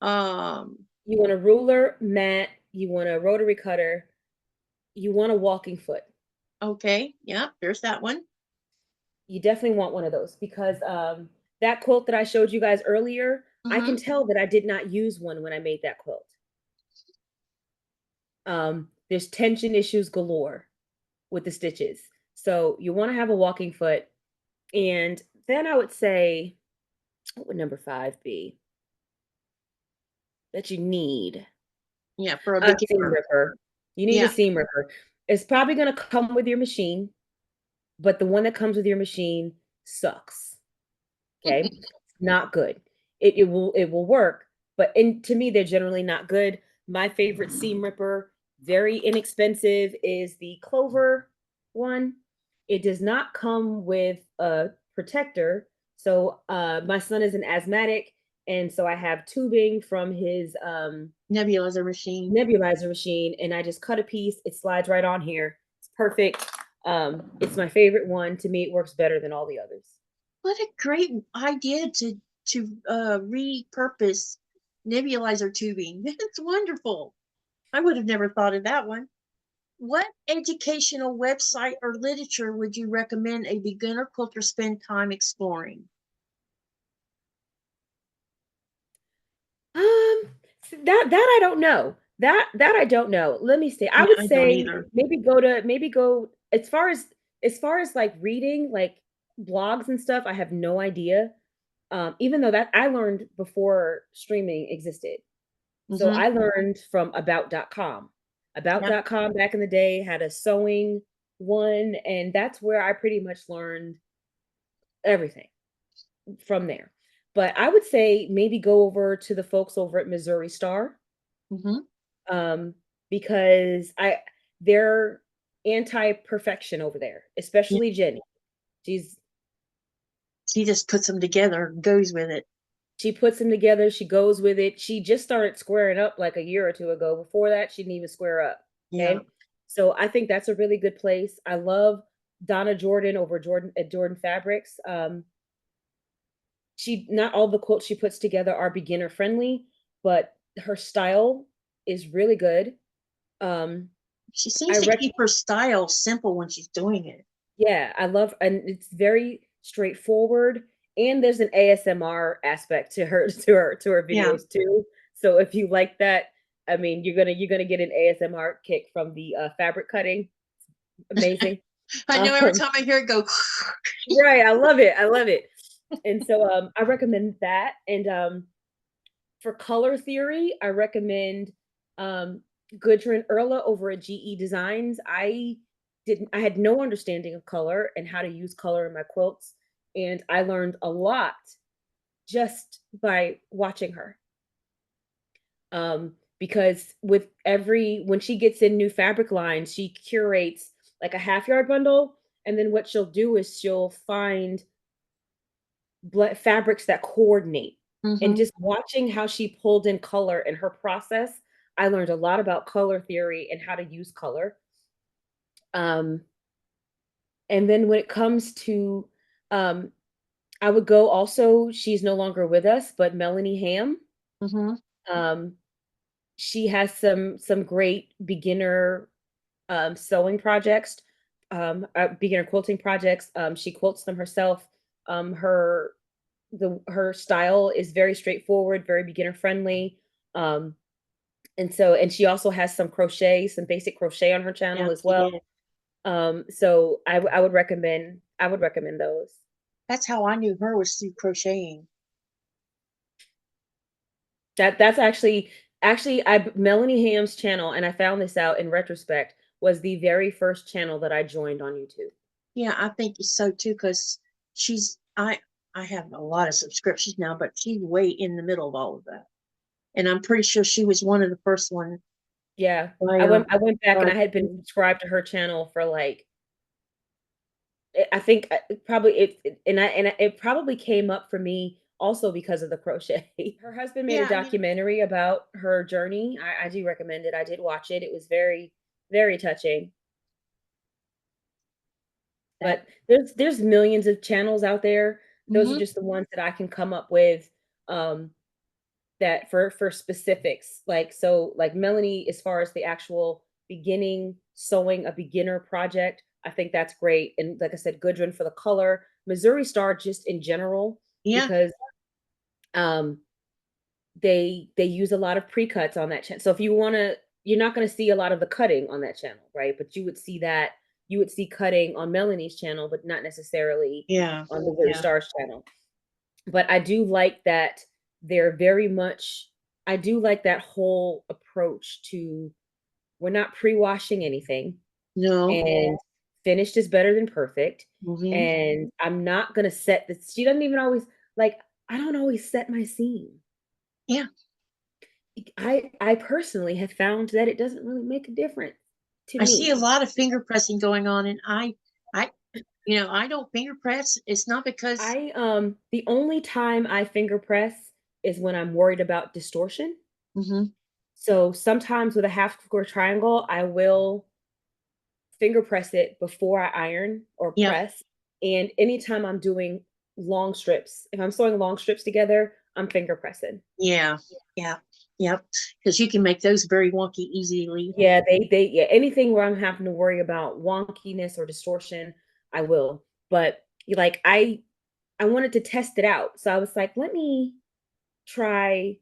You want a ruler, mat, you want a rotary cutter, you want a walking foot. Okay. Yeah, there's that one. You definitely want one of those because that quilt that I showed you guys earlier, I can Mm-hmm. tell that I did not use one when I made that quilt. There's tension issues galore with the stitches. So you want to have a walking foot. And then I would say, what would number 5 be that you need? Yeah, for a A seam beginner. ripper. You need a Yeah. seam ripper. It's probably going to come with your machine, but the one that comes with your machine sucks. Okay, not good. It will work, but to me they're generally not good. My favorite seam ripper, very inexpensive, is the Clover one. It does not come with a protector. So my son is an asthmatic, and so I have tubing from his Nebulizer machine. nebulizer machine, and I just cut a piece. It slides right on here. It's perfect. It's my favorite one. To me, it works better than all the others. What a great idea to repurpose nebulizer tubing. That's wonderful. I would have never thought of that one. What educational website or literature would you recommend a beginner quilter spend time exploring? Um, that I don't know. That I don't know. Let me see. I Yeah, would I don't say either. maybe go as far as like reading like blogs and stuff. I have no idea. Even though that I learned before streaming existed. So Mm-hmm. I learned from about.com. Yep. About.com back in the day had a sewing one, and that's where I pretty much learned everything from there. But I would say maybe go over to the folks over at Missouri Star, Mm-hmm. um, because they're anti-perfection over there, Yeah. especially Jenny. She's She just puts them together and goes with it. she puts them together, she goes with it. She just started squaring up like a year or two ago. Before that, she didn't even square up. Yeah. Okay. So I think that's a really good place. I love Donna Jordan over Jordan at Jordan Fabrics. She not all the quilts she puts together are beginner friendly, but her style is really good. Um, She I seems to rec keep her style simple when she's doing it. Yeah, I love, and it's very straightforward. And there's an ASMR aspect to her to her Yeah. videos too. So if you like that, I mean, you're gonna get an ASMR kick from the fabric cutting. Amazing. I know every Um, time I hear it go. right, I love it. I love it. And so I recommend that. And for color theory, I recommend um, Gudrun Erla over at GE Designs. I had no understanding of color and how to use color in my quilts, and I learned a lot just by watching her. Because when she gets in new fabric lines, she curates like a half yard bundle, and then what she'll do is she'll find fabrics that coordinate. And Mm-hmm. just watching how she pulled in color in her process, I learned a lot about color theory and how to use color. Um, and then when it comes to, um, I would go also, she's no longer with us, but Melanie Ham. Mm-hmm. Um, she has some great beginner sewing projects, beginner quilting projects. She quilts them herself. Her her style is very straightforward, very beginner friendly. Um, and she also has some basic crochet on her channel Yeah, as she well. did. So I would recommend those. That's how I knew her, was through crocheting. That's actually I Melanie Ham's channel, and I found this out in retrospect, was the very first channel that I joined on YouTube. Yeah, I think so too, because she's I have a lot of subscriptions now, but she's way in the middle of all of that. And I'm pretty sure she was one of the first ones Yeah. I I went back and I had been started. subscribed to her channel for like I think it probably it probably came up for me also because of the crochet. Her husband made a Yeah, yeah. documentary about her journey. I do recommend it. I did watch it. It was very, very touching. That But there's millions of channels out there. Those are hmm just the ones that I can come up with. Um, that for specifics. Like, so like Melanie, as far as the actual beginning sewing a beginner project, I think that's great. And like I said, Gudrun for the color, Missouri Star just in general, Yeah. because um they use a lot of pre-cuts on that channel. So if you want to, you're not going to see a lot of the cutting on that channel, right? But you would see cutting on Melanie's channel, but not necessarily Yeah. on the Missouri Yeah. Stars channel. But I do like that they're very much, I do like that whole approach to, we're not pre-washing anything, No. and finished is better than perfect. Hmm. And I'm not gonna set this. She doesn't even always, like, I don't always set my seam. Yeah. I personally have found that it doesn't really make a difference to I see a me. lot of finger pressing going on, and I, I don't finger press. It's not because. The only time I finger press is when I'm worried about distortion. Hmm. So sometimes with a half square triangle, I will finger press it before I iron or Yeah. press. And anytime I'm doing long strips, if I'm sewing long strips together, I'm finger pressing. Yeah. Yeah. Yep. Because you can make those very wonky easily. Yeah, yeah, anything where I'm having to worry about wonkiness or distortion, I will. But like I wanted to test it out. So I was like, let me try,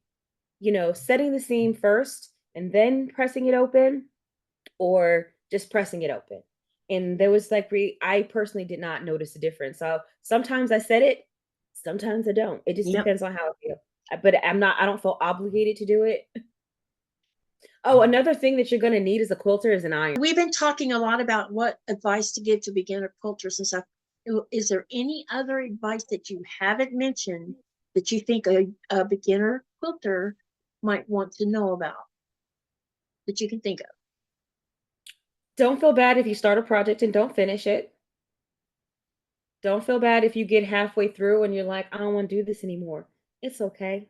setting the seam first and then pressing it open, or just pressing it open. And there was like, I personally did not notice a difference. So sometimes I set it, sometimes I don't. It just Yep. depends on how I feel. But I don't feel obligated to do it. Oh, another thing that you're going to need as a quilter is an iron. We've been talking a lot about what advice to give to beginner quilters and stuff. Is there any other advice that you haven't mentioned that you think a beginner quilter might want to know about that you can think of? Don't feel bad if you start a project and don't finish it. Don't feel bad if you get halfway through and you're like, I don't want to do this anymore. It's okay.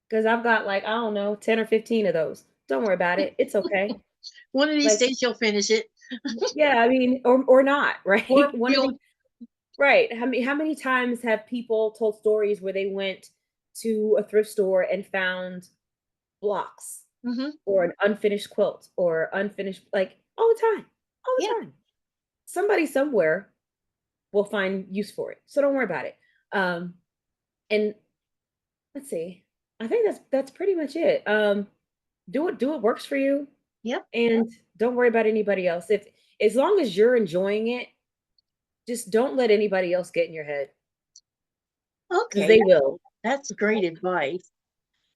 Because I've got, like, I don't know, 10 or 15 of those. Don't worry about it. It's okay. One of these Like, days you'll finish it. yeah, I mean, or not, right? Or One of you'll. the Right. How many times have people told stories where they went to a thrift store and found blocks Hmm. or an unfinished quilt or unfinished, like, all the time. All Yeah. the time. Somebody somewhere will find use for it. So don't worry about it. And let's see. I think that's pretty much it. Do what works for you, Yep. and don't worry about anybody else. If As long as you're enjoying it, just don't let anybody else get in your head, because Okay. they will. That's great advice.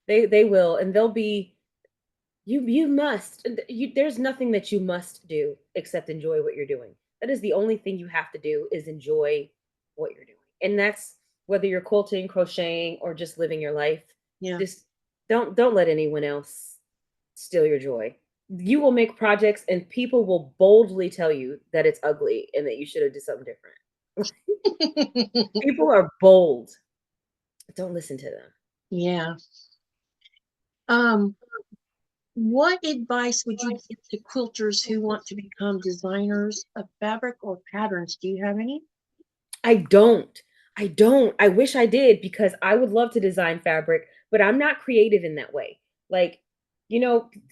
They will, and they'll be, you must, there's nothing that you must do except enjoy what you're doing. That is the only thing you have to do, is enjoy what you're doing. And that's whether you're quilting, crocheting, or just living your life. Yeah. Just don't let anyone else steal your joy. You will make projects and people will boldly tell you that it's ugly and that you should have did something different. People are bold. Don't listen to them. Yeah. Um, what advice would you give to quilters who want to become designers of fabric or patterns? Do you have any? I don't. I don't. I wish I did, because I would love to design fabric, but I'm not creative in that way. Like,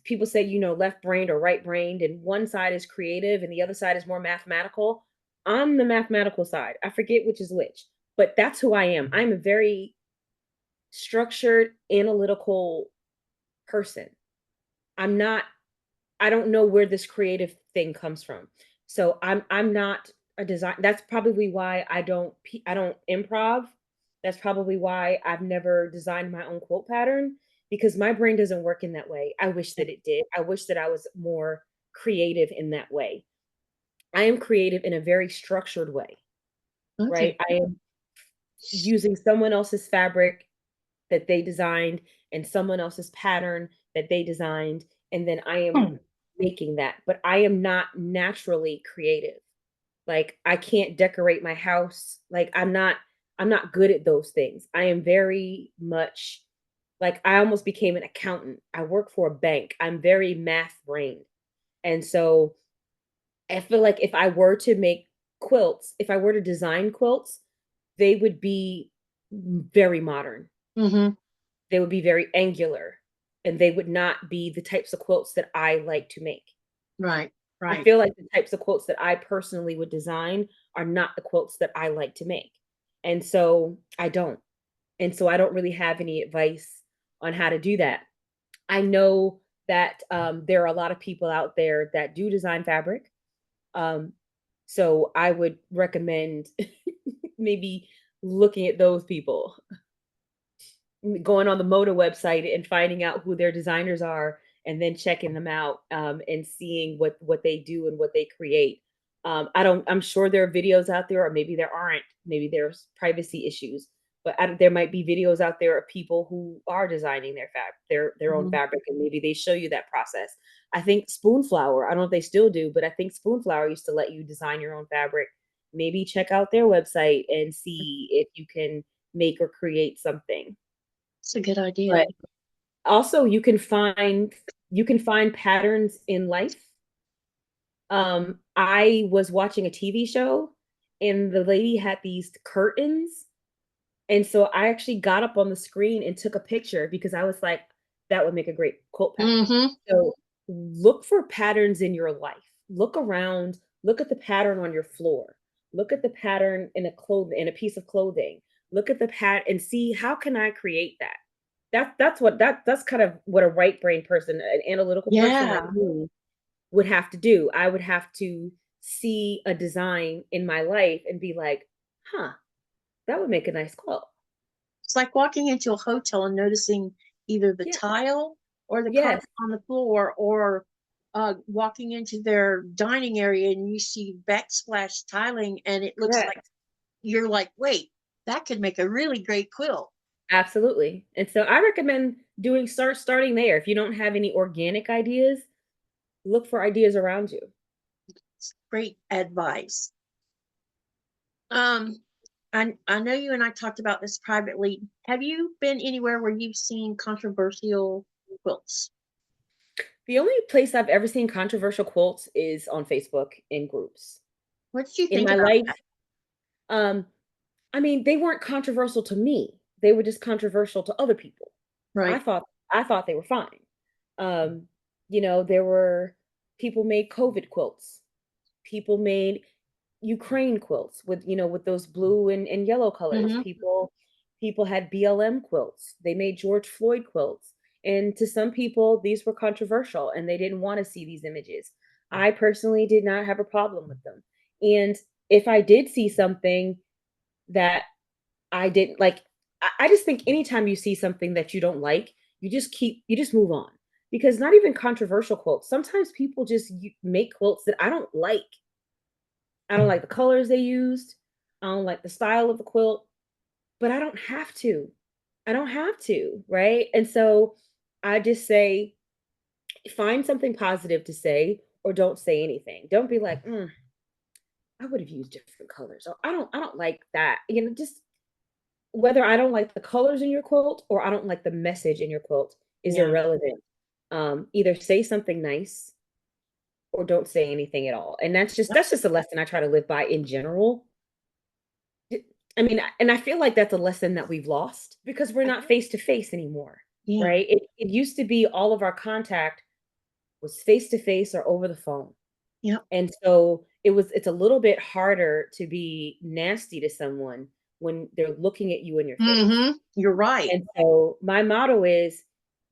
people say, left brained or right brained, and one side is creative and the other side is more mathematical. I'm the mathematical side. I forget which is which, but that's who I am. I'm a very structured, analytical person. I'm not, I don't know where this creative thing comes from. So I'm not a design. That's probably why I don't improv. That's probably why I've never designed my own quilt pattern, because my brain doesn't work in that way. I wish that it did. I wish that I was more creative in that way. I am creative in a very structured way, Okay. right? I am using someone else's fabric that they designed and someone else's pattern that they designed, and then I am making that, but I am not naturally creative. Like, I can't decorate my house. Like, I'm not good at those things. I am very much, like, I almost became an accountant. I work for a bank. I'm very math brained. And so I feel like if I were to make quilts, if I were to design quilts, they would be very modern. Mm-hmm. They would be very angular, and they would not be the types of quilts that I like to make. Right. I Right. feel like the types of quilts that I personally would design are not the quilts that I like to make. And so I don't. And so I don't really have any advice on how to do that. I know that there are a lot of people out there that do design fabric. Um, so I would recommend maybe looking at those people, going on the Moda website and finding out who their designers are, and then checking them out, and seeing what they do and what they create. I'm sure there are videos out there, or maybe there aren't. Maybe there's privacy issues, but there might be videos out there of people who are designing their own Mhm. fabric, and maybe they show you that process. I think Spoonflower, I don't know if they still do, but I think Spoonflower used to let you design your own fabric. Maybe check out their website and see if you can make or create something. It's a good idea. But also you can find patterns in life. I was watching a TV show, and the lady had these curtains, and so I actually got up on the screen and took a picture because I was like, that would make a great quilt pattern. Mm-hmm. So look for patterns in your life. Look around, look at the pattern on your floor. Look at the pattern in a piece of clothing. Look at the and see, how can I create that? That's kind of what a right brain person, an analytical person like Yeah. me, would have to do. I would have to see a design in my life and be like, huh, that would make a nice quilt. It's like walking into a hotel and noticing either the Yeah. tile or the Yes. carpet on the floor, or walking into their dining area and you see backsplash tiling and it looks like, Correct. you're like, wait, that could make a really great quilt. Absolutely. And so I recommend starting there. If you don't have any organic ideas, look for ideas around you. It's great advice. Um, I know you and I talked about this privately. Have you been anywhere where you've seen controversial quilts? The only place I've ever seen controversial quilts is on Facebook in groups. What did you In think my about life, that? um, I mean, they weren't controversial to me. They were just controversial to other people. I Right. thought I thought they were fine. There were people made COVID quilts. People made Ukraine quilts with those blue and yellow colors. Mm-hmm. People had BLM quilts. They made George Floyd quilts. And to some people, these were controversial and they didn't want to see these images. I personally did not have a problem with them. And if I did see something that I didn't like, I just think anytime you see something that you don't like, you just move on. Because not even controversial quilts. Sometimes people just make quilts that I don't like. I don't like the colors they used. I don't like the style of the quilt, but I don't have to. I don't have to, right? And so I just say, find something positive to say, or don't say anything. Don't be like, I would have used different colors, or I don't like that. Just whether I don't like the colors in your quilt or I don't like the message in your quilt is Yeah. irrelevant. Either say something nice or don't say anything at all. And that's just a lesson I try to live by in general. I mean, and I feel like that's a lesson that we've lost because we're not face to face anymore, Yeah. right? It used to be all of our contact was face to face or over the phone. Yeah. And so it's a little bit harder to be nasty to someone when they're looking at you in your face. Mm-hmm. You're right. And so my motto is,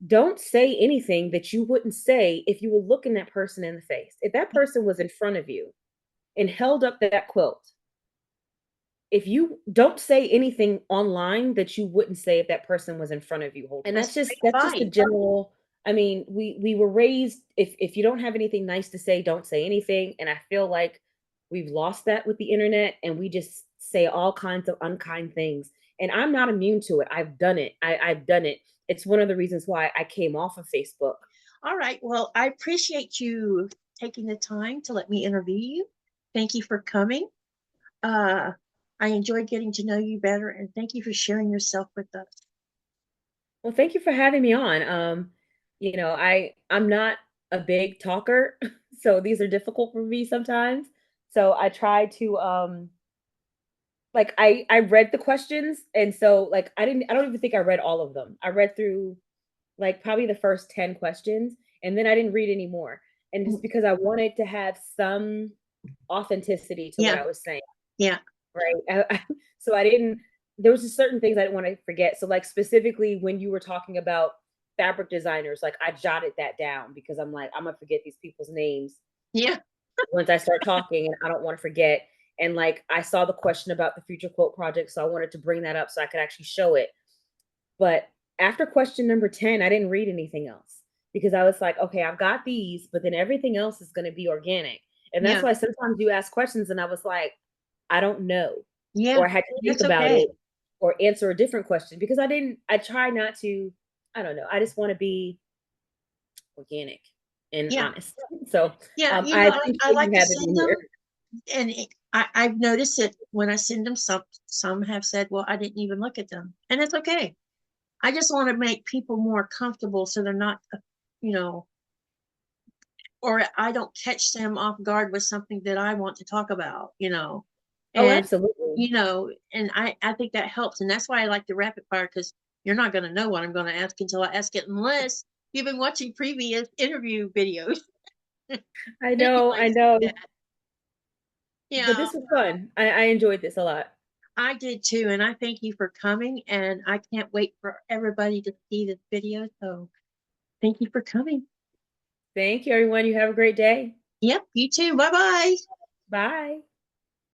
don't say anything that you wouldn't say if you were looking that person in the face. If that person was in front of you and held up that quilt, if you don't say anything online that you wouldn't say if that person was in front of you holding. And That's that's just great a advice. general. I mean, we were raised, if you don't have anything nice to say, don't say anything. And I feel like we've lost that with the internet, and we just say all kinds of unkind things. And I'm not immune to it. I've done it. I've done it. It's one of the reasons why I came off of Facebook. All right. Well, I appreciate you taking the time to let me interview you. Thank you for coming. Uh, I enjoyed getting to know you better, and thank you for sharing yourself with us. Well, thank you for having me on. I'm not a big talker, so these are difficult for me sometimes. So I try to like I read the questions, and so like I don't even think I read all of them. I read through like probably the first 10 questions, and then I didn't read any more. And just because I wanted to have some authenticity to what Yeah, I was saying, yeah, right? So I didn't, there was just certain things I didn't want to forget. So like specifically when you were talking about fabric designers, like I jotted that down because I'm like, I'm gonna forget these people's names yeah, once I start talking, and I don't want to forget. And like I saw the question about the future quote project, so I wanted to bring that up so I could actually show it. But after question number 10, I didn't read anything else because I was like, okay, I've got these, but then everything else is going to be organic. And that's yeah, why sometimes you ask questions and I was like, I don't know. yeah. Or I had to think That's about okay. it or answer a different question because I try not to, I don't know. I just want to be organic and Yeah, honest. So yeah. I I appreciate you like to having send me here. them, and I've noticed it when I send them. Some have said, "Well, I didn't even look at them," and it's okay. I just want to make people more comfortable so they're not, you know, or I don't catch them off guard with something that I want to talk about, Oh, and absolutely. and I think that helps, and that's why I like the rapid fire because you're not going to know what I'm going to ask until I ask it, unless you've been watching previous interview videos. I Then you know, I might see know. that. But Yeah, this was fun. I enjoyed this a lot. I did too, and I thank you for coming, and I can't wait for everybody to see this video. So thank you for coming. Thank you, everyone. You have a great day. Yep, you too. Bye bye. Bye.